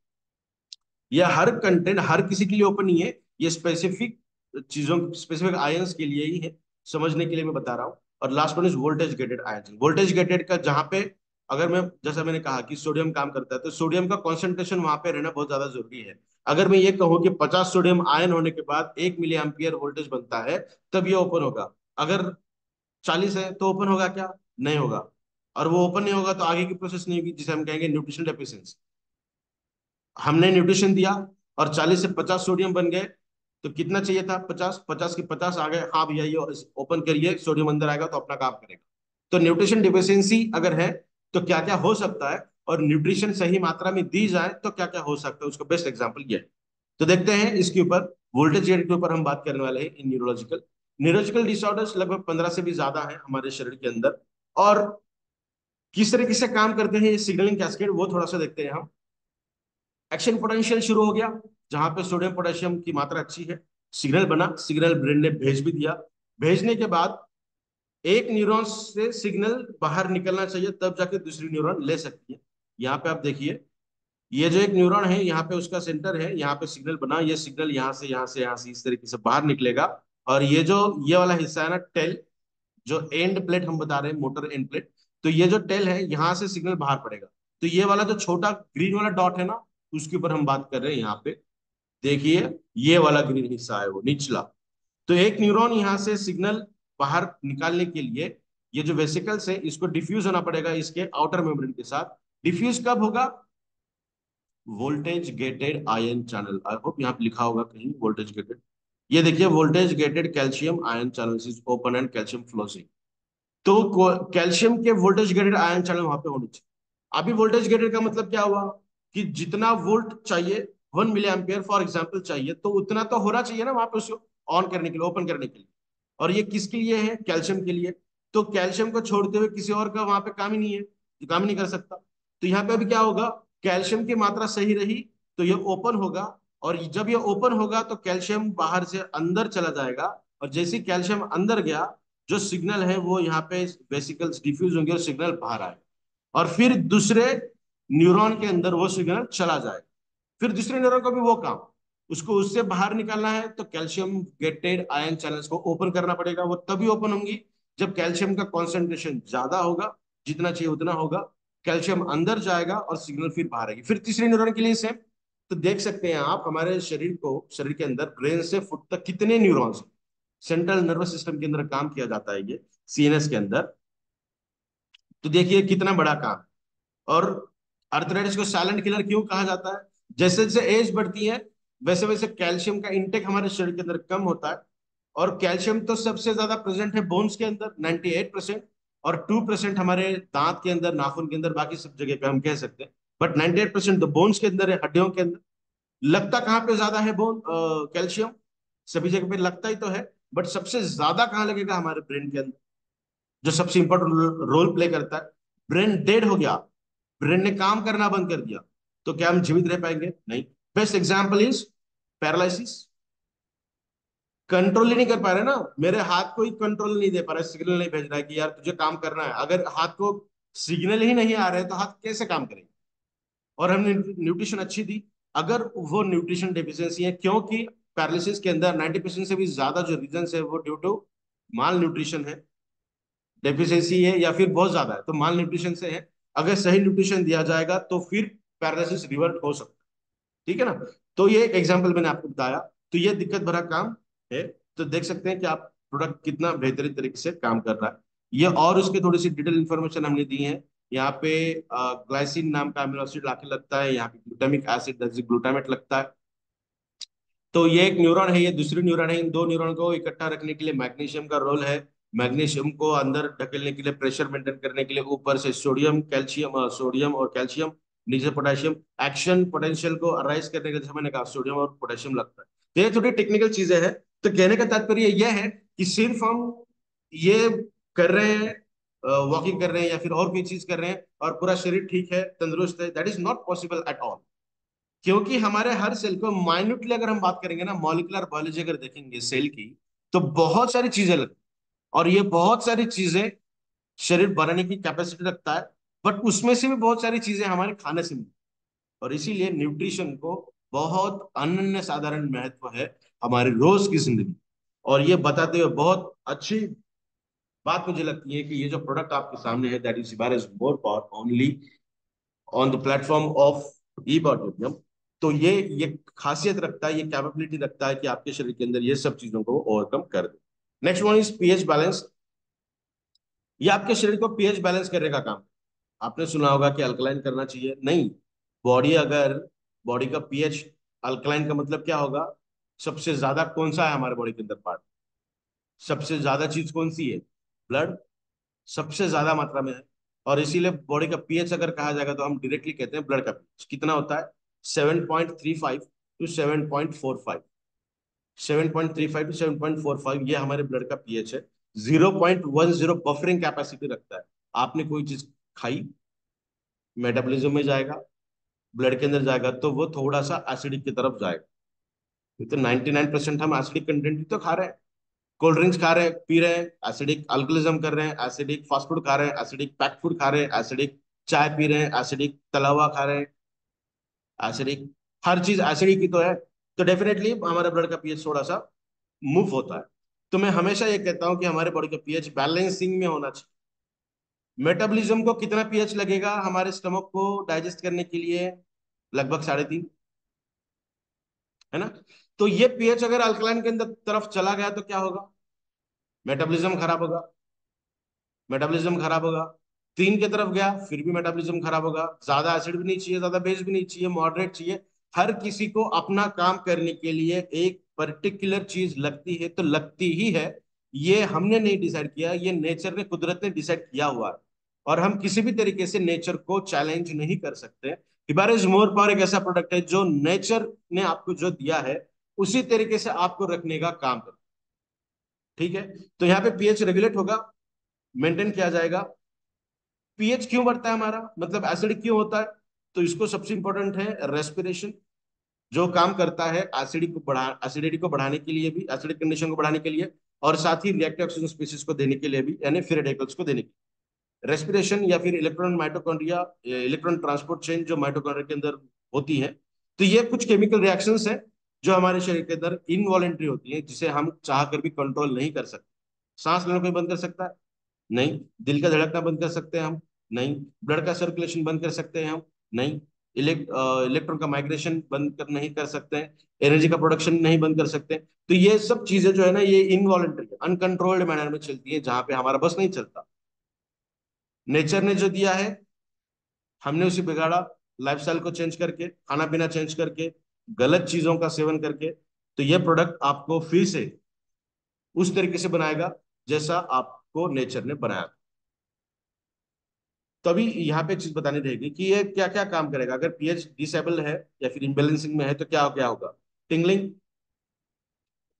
Speaker 1: यह हर कंटेंट हर किसी के लिए ओपन नहीं है, ये स्पेसिफिक चीजों, स्पेसिफिक आयंस के लिए ही है, समझने के लिए मैं बता रहा हूँ। और last one is voltage gated ions. Voltage gated का जहां पे, अगर मैं, जैसा मैंने कहा कि सोडियम काम करता है, तो सोडियम का कॉन्सेंट्रेशन वहां पे रहना बहुत ज्यादा जरूरी है। अगर मैं ये कहूँ कि 50 सोडियम आयन होने के बाद 1 मिली एम्पियर वोल्टेज बनता है, तब ये ओपन होगा। अगर 40 है तो ओपन होगा क्या? नहीं होगा। और वो ओपन नहीं होगा तो आगे की प्रोसेस नहीं होगी, जिसे हम कहेंगे न्यूट्रिशन डेफिशिएंसी। हमने न्यूट्रिशन दिया और 40 से 50 सोडियम बन गए, तो कितना चाहिए था? 50, 50 के 50 आ गए, हाँ भैया ये ओपन करिए, सोडियम अंदर आएगा तो अपना काम करेगा। तो न्यूट्रिशन डिफिशियंसी अगर है तो क्या क्या हो सकता है, और न्यूट्रिशन सही मात्रा में दी जाए तो क्या क्या हो सकता है, उसका बेस्ट एग्जाम्पल ये है। तो देखते हैं इसके ऊपर, वोल्टेज गेट के ऊपर हम बात करने वाले हैं। इन न्यूरोलॉजिकल न्यूरोलॉजिकल डिसऑर्डर्स लगभग 15 से भी ज्यादा है हमारे शरीर के अंदर। और किस तरीके से काम करते हैं ये सिग्नलिंग कैस्केड, वो थोड़ा सा देखते हैं हम। एक्शन पोटेंशियल शुरू हो गया, जहां पे सोडियम पोटेशियम की मात्रा अच्छी है, सिग्नल बना, सिग्नल ब्रेन ने भेज भी दिया। भेजने के बाद एक न्यूरॉन से सिग्नल बाहर निकलना चाहिए, तब जाके दूसरी न्यूरॉन ले सकती है। यहाँ पे आप देखिए, ये जो एक न्यूरॉन है यहाँ पे उसका सेंटर है, यहाँ पे सिग्नल बना, ये सिग्नल यहाँ से यहाँ से यहाँ से इस तरीके से बाहर निकलेगा। और ये जो ये वाला हिस्सा है ना, टेल, जो एंड प्लेट हम बता रहे हैं, मोटर एंड प्लेट, तो ये जो टेल है यहाँ से सिग्नल बाहर पड़ेगा। तो ये वाला जो छोटा ग्रीन वाला डॉट है ना, उसके ऊपर हम बात कर रहे हैं। यहाँ पे देखिए, ये वाला ग्रीन हिस्सा है वो निचला। तो एक न्यूरॉन यहाँ से सिग्नल बाहर निकालने के लिए, ये जो वेसिकल्स है इसको डिफ्यूज होना पड़ेगा इसके आउटर मेम्ब्रेन के साथ। डिफ्यूज कब होगा? Voltage gated ion channel. I hope यहाँ पे लिखा होगा कहीं वोल्टेज गेटेड। ये देखिए voltage gated calcium ion channel is open and calcium flowing. तो कैल्शियम के वोल्टेज गेटेड आयन चैनल वहां पे होने चाहिए। अभी वोल्टेज गेटेड का मतलब क्या हुआ कि जितना वोल्ट चाहिए 1 मिली एम्पियर फॉर एग्जाम्पल चाहिए, तो उतना तो होना चाहिए ना वहां पे उसको ऑन करने के लिए, ओपन करने के लिए। और ये किसके लिए है? कैल्शियम के लिए। तो कैल्शियम को छोड़ते हुए किसी और का वहां पे काम ही नहीं है, जो काम ही नहीं कर सकता। तो यहाँ पे अभी क्या होगा, कैल्शियम की मात्रा सही रही तो ये ओपन होगा। और जब ये ओपन होगा तो कैल्शियम बाहर से अंदर चला जाएगा। और जैसे ही कैल्शियम अंदर गया, जो सिग्नल है वो यहाँ पे वेसिकल्स डिफ्यूज होंगे और सिग्नल बाहर आए, और फिर दूसरे न्यूरॉन के अंदर वो सिग्नल चला जाए। फिर दूसरे न्यूरॉन को भी वो काम, उसको उससे बाहर निकालना है, तो कैल्शियम गेटेड आयन चैनल्स को ओपन करना पड़ेगा। वो तभी ओपन होंगी जब कैल्शियम का कॉन्सेंट्रेशन ज्यादा होगा, जितना चाहिए उतना होगा, कैल्शियम अंदर जाएगा और सिग्नल फिर बाहर आएगी। फिर तीसरे न्यूरॉन के लिए सेम। तो देख सकते हैं आप हमारे शरीर को, शरीर के अंदर ब्रेन से फुट तक कितने न्यूरॉन्स, सेंट्रल नर्वस सिस्टम के अंदर काम किया जाता है ये, सीएनएस के अंदर। तो देखिए कितना बड़ा काम। और अर्थराइटिस को साइलेंट किलर क्यों कहा जाता है? जैसे जैसे एज बढ़ती है वैसे वैसे कैल्शियम का इंटेक हमारे शरीर के अंदर कम होता है। और कैल्शियम तो सबसे ज्यादा प्रेजेंट है बोन्स के अंदर 98%, और 2% हमारे दांत के अंदर, नाखून के अंदर, बाकी सब जगह पे हम कह सकते हैं। बट 98% तो बोन्स के अंदर है, हड्डियों के अंदर। लगता कहाँ पे ज्यादा है बोन कैल्शियम? सभी जगह पे लगता ही तो है, बट सबसे ज्यादा कहाँ लगेगा? हमारे ब्रेन के अंदर, जो सबसे इंपॉर्टेंट रोल प्ले करता है। ब्रेन डेड हो गया, ब्रेन ने काम करना बंद कर दिया, तो क्या हम जीवित रह पाएंगे? नहीं। Best example is paralysis. Control ही नहीं कर पा रहे ना, मेरे हाथ को ही कंट्रोल नहीं दे पा रहा, सिग्नल नहीं भेज रहा है कि यार तुझे काम करना है। अगर हाथ को सिग्नल ही नहीं आ रहे तो हाथ कैसे काम करेंगे? और हमने न्यूट्रिशन अच्छी दी, अगर वो न्यूट्रिशन डेफिशिएंसी है, क्योंकि पैरालिसिस के अंदर 90% से भी ज्यादा जो रीजन है वो ड्यू टू माल न्यूट्रिशन है, डेफिशिएंसी है, या फिर बहुत ज्यादा है तो माल न्यूट्रिशन से है। अगर सही न्यूट्रिशन दिया जाएगा तो फिर पैरालिसिस रिवर्ट हो सकता है। ठीक है ना? तो ये एक एग्जांपल मैंने आपको बताया। तो ये दिक्कत भरा काम है। तो देख सकते हैं कि आप प्रोडक्ट कितना बेहतरीन तरीके से काम कर रहा है। ये और उसकी थोड़ी सी डिटेल इन्फॉर्मेशन हमने दी है। यहाँ पे ग्लाइसिन नाम का अमीनो एसिड लाके लगता है, यहाँ पे ग्लूटामिक एसिड ग्लूटामेट लगता है। तो ये एक न्यूरॉन है, ये दूसरी न्यूरॉन है। इन दो न्यूरॉन को इकट्ठा रखने के लिए मैग्नीशियम का रोल है। मैग्नीशियम को अंदर ढकेलने के लिए, प्रेशर मेंटेन करने के लिए ऊपर से सोडियम, कैल्शियम, सोडियम और कैल्शियम, नीचे पोटेशियम। एक्शन पोटेंशियल को अराइज करने के लिए, जैसे मैंने कहा, सोडियम और पोटेशियम लगता है। तो ये थोड़ी टेक्निकल चीजें हैं। तो कहने का तात्पर्य यह है कि सिर्फ हम ये कर रहे हैं, वॉकिंग कर रहे हैं या फिर और कोई चीज कर रहे हैं और पूरा शरीर ठीक है, तंदुरुस्त है, that is not possible at all. क्योंकि हमारे हर सेल को माइन्यूटली अगर हम बात करेंगे ना, मॉलिक्यूलर बायोलॉजी अगर देखेंगे सेल की, तो बहुत सारी चीजें लगती, और ये बहुत सारी चीजें शरीर बनाने की कैपेसिटी रखता है। बट उसमें से भी बहुत सारी चीजें हमारे खाने से मिलती हैं। और इसीलिए न्यूट्रिशन को बहुत अनन्य साधारण महत्व है हमारी रोज की जिंदगी। और ये बताते हुए बहुत अच्छी बात मुझे लगती है कि ये जो प्रोडक्ट आपके सामने है, that is is more power only on the platform of ई बॉटोरियम। तो ये खासियत रखता है, ये कैपेबिलिटी रखता है कि आपके शरीर के अंदर ये सब चीजों को ओवरकम कर दे। Next one is pH balance. ये आपके शरीर को पीएच बैलेंस करने का काम। आपने सुना होगा कि अल्कलाइन करना चाहिए, नहीं। बॉडी अगर बॉडी का पीएच अल्कलाइन का मतलब क्या होगा? सबसे ज्यादा कौन सा है हमारे बॉडी के अंदर पार्ट? सबसे ज्यादा चीज कौन सी है? ब्लड सबसे ज्यादा मात्रा में है। और इसीलिए बॉडी का पीएच अगर कहा जाएगा तो हम डायरेक्टली कहते हैं ब्लड का पीएच कितना होता है? 7.35 टू 7.45। 7.35 टू 7.45 ये हमारे ब्लड का पीएच है। 0.10 बफरिंग कैपेसिटी रखता है। आपने कोई चीज खाई, मेटाबॉलिज्म में जाएगा, ब्लड के अंदर जाएगा, तो वो थोड़ा सा एसिडिक की तरफ जाएगा। ये तो 99% हम एसिडिक कंटेंट ही तो खा रहे हैं। कोल्ड ड्रिंक्स खा रहे हैं, पी रहे हैं, एसिडिक अल्कोहलिज्म कर रहे हैं, एसिडिक फास्ट फूड खा रहे हैं, एसिडिक पैक्ड फूड खा रहे हैं, एसिडिक चाय पी रहे हैं, एसिडिक तला हुआ खा रहे हैं, एसिडिक, हर चीज एसिडिक ही तो है। तो डेफिनेटली हमारे ब्लड का पीएच थोड़ा सा मूव होता है। तो मैं हमेशा ये कहता हूँ कि हमारे बॉडी का पीएच बैलेंसिंग में होना चाहिए। मेटाबॉलिज्म को कितना पीएच लगेगा हमारे स्टमक को डाइजेस्ट करने के लिए? लगभग 3.5, है ना? तो ये पीएच अगर अल्कलाइन के अंदर तरफ चला गया तो क्या होगा? मेटाबॉलिज्म खराब होगा। मेटाबॉलिज्म खराब होगा। 3 की तरफ गया फिर भी मेटाबॉलिज्म खराब होगा। ज्यादा एसिड भी नहीं चाहिए, ज्यादा बेस भी नहीं चाहिए, मॉडरेट चाहिए। हर किसी को अपना काम करने के लिए एक पर्टिकुलर चीज लगती है, तो लगती ही है। ये हमने नहीं डिसाइड किया, ये नेचर ने, कुदरत ने डिसाइड किया हुआ है। और हम किसी भी तरीके से नेचर को चैलेंज नहीं कर सकते। हिबार इज मोर पावर एक ऐसा प्रोडक्ट है जो नेचर ने आपको जो दिया है उसी तरीके से आपको रखने का काम कर। ठीक है। तो यहाँ पे पीएच रेगुलेट होगा, मेंटेन किया जाएगा। पीएच क्यों बढ़ता है हमारा, मतलब एसिडिक क्यों होता है? तो इसको सबसे इंपॉर्टेंट है रेस्पिरेशन, जो काम करता है एसिडिटी को बढ़ाने के लिए भी, एसिडिक कंडीशन को बढ़ाने के लिए, और साथ ही रिएक्टिव ऑक्सीजन स्पीसीज को देने के लिए भी, यानी फ्री रेडिकल्स को देने के लिए। रेस्पिरेशन या फिर electron mitochondria, electron transport chain जो माइटोकॉन्ड्रिया के अंदर होती है। तो ये कुछ केमिकल रिएक्शंस है जो हमारे शरीर के अंदर इनवॉलेंट्री होती है, जिसे हम चाह कर भी कंट्रोल नहीं कर सकते। सांस लेना कोई बंद कर सकता है? नहीं। दिल का धड़कना बंद कर सकते हैं हम? नहीं। ब्लड का सर्कुलेशन बंद कर सकते हैं हम? नहीं। इलेक्ट्रॉन का माइग्रेशन बंद कर नहीं कर सकते हैं। एनर्जी का प्रोडक्शन नहीं बंद कर सकते। तो ये सब चीजें जो है ना, ये इनवॉलेंटरी अनकंट्रोल्ड मैनर में चलती है, जहां पे हमारा बस नहीं चलता। नेचर ने जो दिया है हमने उसे बिगाड़ा, लाइफस्टाइल को चेंज करके, खाना पीना चेंज करके, गलत चीजों का सेवन करके। तो ये प्रोडक्ट आपको फिर से उस तरीके से बनाएगा जैसा आपको नेचर ने बनाया। तभी यहाँ पे एक चीज बतानी रहेगी कि ये क्या क्या काम करेगा। अगर पीएच डिसेबल है या फिर इम्बेलेंसिंग में है तो क्या क्या होगा? टिंगलिंग,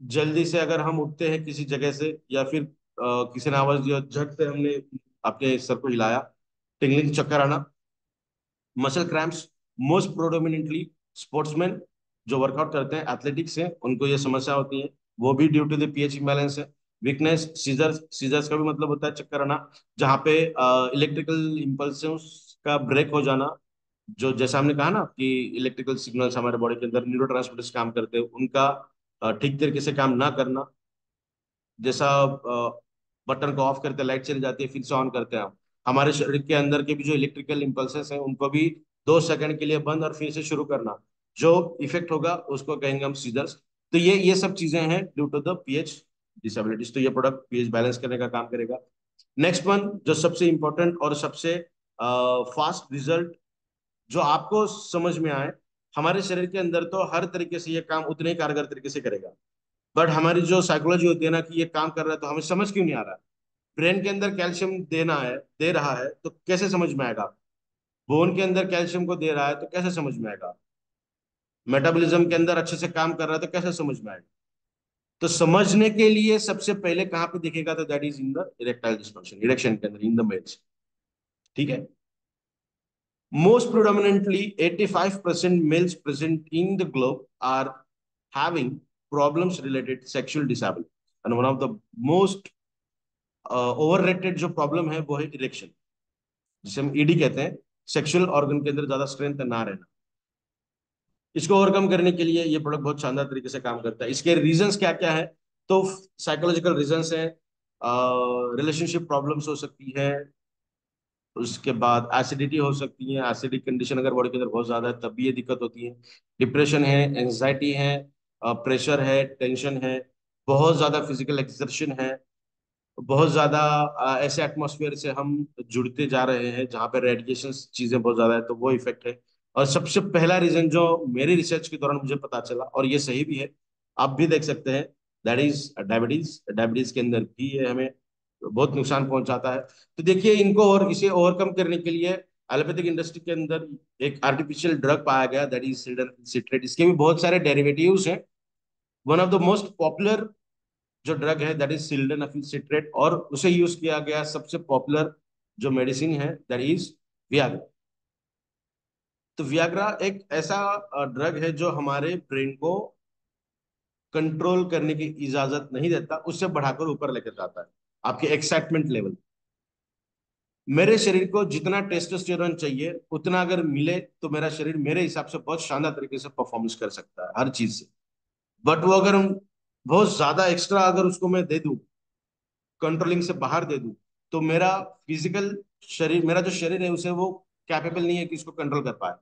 Speaker 1: जल्दी से अगर हम उठते हैं किसी जगह से, या फिर किसी ने आवाज दिया, झट से हमने अपने सर को हिलाया, टिंगलिंग, चक्कर आना। मसल क्रैम्प्स, मोस्ट प्रोडोमिनेंटली स्पोर्ट्समैन जो वर्कआउट करते हैं, एथलेटिक्स हैं, उनको ये समस्या होती है, वो भी due to the pH imbalance है। वीकनेस, सीजर्स, सीजर्स का भी मतलब होता है चक्कर आना, जहाँ पे इलेक्ट्रिकल इम्पल्सिव्स का ब्रेक हो जाना। जो जैसा हमने कहा ना कि इलेक्ट्रिकल सिग्नल्स हमारे बॉडी के अंदर न्यूरोट्रांसमीटर्स काम करते हैं, उनका ठीक तरीके से काम ना करना। जैसा बटन को ऑफ करते लाइट चली जाती है, फिर से ऑन करते हैं हम, हमारे शरीर के अंदर के भी जो इलेक्ट्रिकल इंपल्सेस हैं उनको भी 2 सेकंड के लिए बंद और फिर से शुरू करना, जो इफेक्ट होगा उसको कहेंगे हम सीजर्स। तो ये सब चीजें हैं due to the pH disabilities. तो ये प्रोडक्ट पीएच बैलेंस करने का काम करेगा। नेक्स्ट वन जो सबसे इंपॉर्टेंट और सबसे फास्ट रिजल्ट जो आपको समझ में आए, हमारे शरीर के अंदर तो हर तरीके से ये काम उतने ही कारगर तरीके से करेगा, बट हमारी जो साइकोलॉजी होती है ना कि ये काम कर रहा है तो हमें समझ क्यों नहीं आ रहा है। ब्रेन के अंदर कैल्शियम देना है, दे रहा है, तो कैसे समझ में आएगा? बोन के अंदर कैल्शियम को दे रहा है तो कैसे समझ में आएगा? मेटाबॉलिज्म के अंदर अच्छे से काम कर रहा है तो कैसे समझ में आएगा? तो समझने के लिए सबसे पहले कहाँ पे दिखेगा? तो that is in the erectile dysfunction, erection के अंदर, इन द मेल्स। ठीक है। Most predominantly, 85% males present in the globe are having problems related to sexual disability. And one of the most overrated जो प्रॉब्लम है वो है erection, जिसे हम ईडी कहते हैं, सेक्सुअल ऑर्गन के अंदर ज्यादा स्ट्रेंथ ना रहना। इसको ओवरकम करने के लिए ये प्रोडक्ट बहुत शानदार तरीके से काम करता है। इसके रीजंस क्या क्या है? तो साइकोलॉजिकल रीजंस हैं, रिलेशनशिप प्रॉब्लम्स हो सकती है, उसके बाद एसिडिटी हो सकती है, एसिडिक कंडीशन अगर बॉडी के अंदर बहुत ज्यादा है तब भी ये दिक्कत होती है। डिप्रेशन है, एंजाइटी है, प्रेशर है, टेंशन है, बहुत ज्यादा फिजिकल एक्सर्शन है, बहुत ज्यादा ऐसे एटमॉस्फेयर से हम जुड़ते जा रहे हैं जहाँ पे रेडिएशन चीजें बहुत ज्यादा है, तो वो इफेक्ट है। और सबसे पहला रीजन जो मेरी रिसर्च के दौरान मुझे पता चला, और ये सही भी है, आप भी देख सकते हैं, दैट इज डायबिटीज। डायबिटीज के अंदर भी ये हमें बहुत नुकसान पहुंचाता है। तो देखिए, इनको और इसे ओवरकम करने के लिए एलोपैथिक इंडस्ट्री के अंदर एक आर्टिफिशियल ड्रग पाया गया, दैट इज सिल्डन सिट्रेट। इसके भी बहुत सारे डेरिवेटिव्स हैं। One of the most popular जो ड्रग है दैट इज सिल्डेनाफिल सिट्रेट, और उसे यूज किया गया सबसे पॉपुलर जो मेडिसिन है दैट इज वियाग्रा। तो वियाग्रा एक ऐसा ड्रग है जो हमारे ब्रेन को कंट्रोल करने की इजाजत नहीं देता, उससे बढ़ाकर ऊपर लेकर जाता है आपके एक्साइटमेंट लेवल। मेरे शरीर को जितना टेस्टोस्टेरोन चाहिए उतना अगर मिले तो मेरा शरीर मेरे हिसाब से बहुत शानदार तरीके से परफॉर्मेंस कर सकता है हर चीज से। बट वो अगर बहुत ज्यादा एक्स्ट्रा अगर उसको मैं दे दूं, कंट्रोलिंग से बाहर दे दूं, तो मेरा फिजिकल शरीर, मेरा जो शरीर है उसे वो कैपेबल नहीं है कि इसको कंट्रोल कर पाए,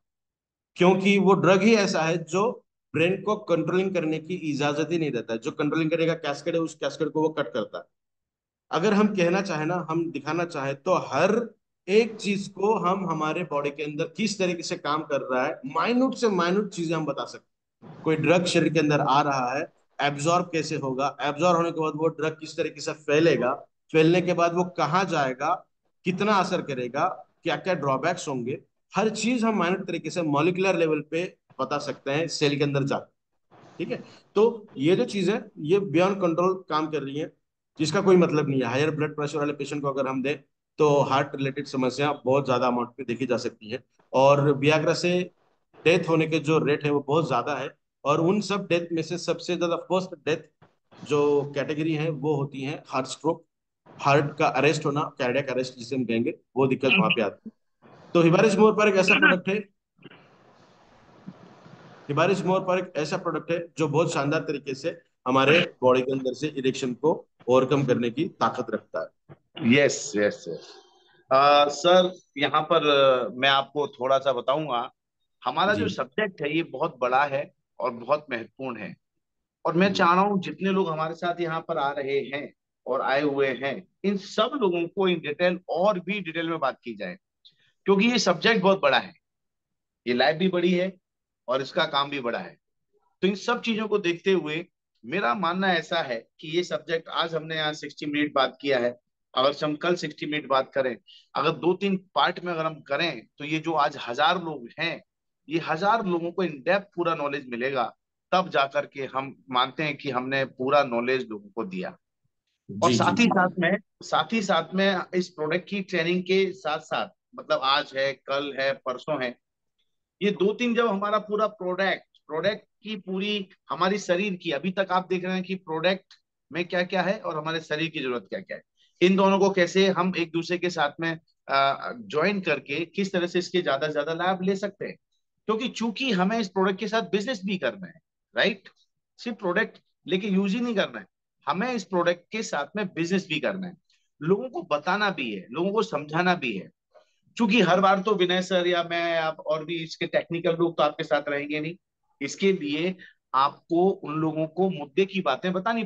Speaker 1: क्योंकि वो ड्रग ही ऐसा है जो ब्रेन को कंट्रोलिंग करने की इजाजत ही नहीं देता है। जो कंट्रोलिंग करेगा कैस्केड है, उस कैस्केड को वो कट करता है। अगर हम कहना चाहे ना, हम दिखाना चाहे तो हर एक चीज को हम हमारे बॉडी के अंदर किस तरीके से काम कर रहा है, माइन्यूट से माइन्यूट चीजें हम बता सकते हैं। कोई ड्रग शरीर के अंदर आ रहा है, एब्जॉर्ब कैसे होगा, एब्जॉर्ब होने के बाद वो ड्रग किस तरीके से फैलेगा, फैलने के बाद वो कहाँ जाएगा, कितना असर करेगा, क्या क्या ड्रॉबैक्स होंगे, हर चीज हम माइन्यूट तरीके से मॉलिकुलर लेवल पे बता सकते हैं सेल के अंदर जाकर। ठीक है। तो ये जो चीज है, ये बियॉन्ड कंट्रोल काम कर रही है, जिसका कोई मतलब नहीं है। हायर ब्लड प्रेशर वाले पेशेंट को अगर हम दें तो हार्ट रिलेटेड समस्या बहुत ज्यादा अमाउंट में देखी जा सकती है, और वियाग्रा से डेथ होने के जो रेट है वो बहुत ज्यादा है। और उन सब डेथ में से सबसे ज्यादा फर्स्ट डेथ जो कैटेगरी है वो होती है हार्ट स्ट्रोक, हार्ट का अरेस्ट होना, कार्डियक अरेस्ट जिसे हम कहेंगे, वो दिक्कत वहां पे आती है। तो हिबारिस मोर पर एक ऐसा प्रोडक्ट है, हिबारिस मोर पर एक ऐसा प्रोडक्ट है जो बहुत शानदार तरीके से हमारे बॉडी के अंदर से इरेक्शन को ओवरकम करने की ताकत रखता है।
Speaker 2: Yes yes yes. सर, यहाँ पर मैं आपको थोड़ा सा बताऊंगा। हमारा जो
Speaker 1: जी
Speaker 2: सब्जेक्ट है ये बहुत बड़ा है और बहुत महत्वपूर्ण है। और मैं
Speaker 1: जी
Speaker 2: चाह रहा हूँ जितने लोग हमारे साथ यहाँ पर आ रहे हैं और आए हुए हैं, इन सब लोगों को इन डिटेल और भी डिटेल में बात की जाए, क्योंकि ये सब्जेक्ट बहुत बड़ा है। ये लाइफ भी बड़ी है और इसका काम भी बड़ा है। तो इन सब चीजों को देखते हुए मेरा मानना ऐसा है कि ये सब्जेक्ट आज हमने यहाँ 60 मिनट बात किया है। अगर से हम कल 60 मिनट बात करें, अगर 2-3 पार्ट में अगर हम करें, तो ये जो आज 1,000 लोग हैं, ये 1,000 लोगों को इन डेप्थ पूरा नॉलेज मिलेगा। तब जाकर के हम मानते हैं कि हमने पूरा नॉलेज लोगों को दिया। और
Speaker 1: जी जी जी जी
Speaker 2: साथ ही साथ में इस प्रोडक्ट की ट्रेनिंग के साथ साथ, मतलब आज है, कल है, परसों है, ये 2-3 जब हमारा पूरा प्रोडक्ट प्रोडक्ट की पूरी हमारी शरीर की, अभी तक आप देख रहे हैं कि प्रोडक्ट में क्या क्या है और हमारे शरीर की जरूरत क्या क्या है, इन दोनों को कैसे हम एक दूसरे के साथ में ज्वाइन करके किस तरह से इसके ज्यादा से ज्यादा लाभ ले सकते हैं। क्योंकि चूंकि हमें इस प्रोडक्ट के साथ बिजनेस भी करना है, राइट? सिर्फ प्रोडक्ट लेके यूज ही नहीं करना है, हमें इस प्रोडक्ट के साथ में बिजनेस भी करना है, लोगों को बताना भी है, लोगों को समझाना भी है। क्योंकि हर बार तो विनय सर या मैं आप और भी इसके टेक्निकल लोग तो आपके साथ रहेंगे नहीं। इसके लिए आपको उन लोगों को मुद्दे की बातें बतानी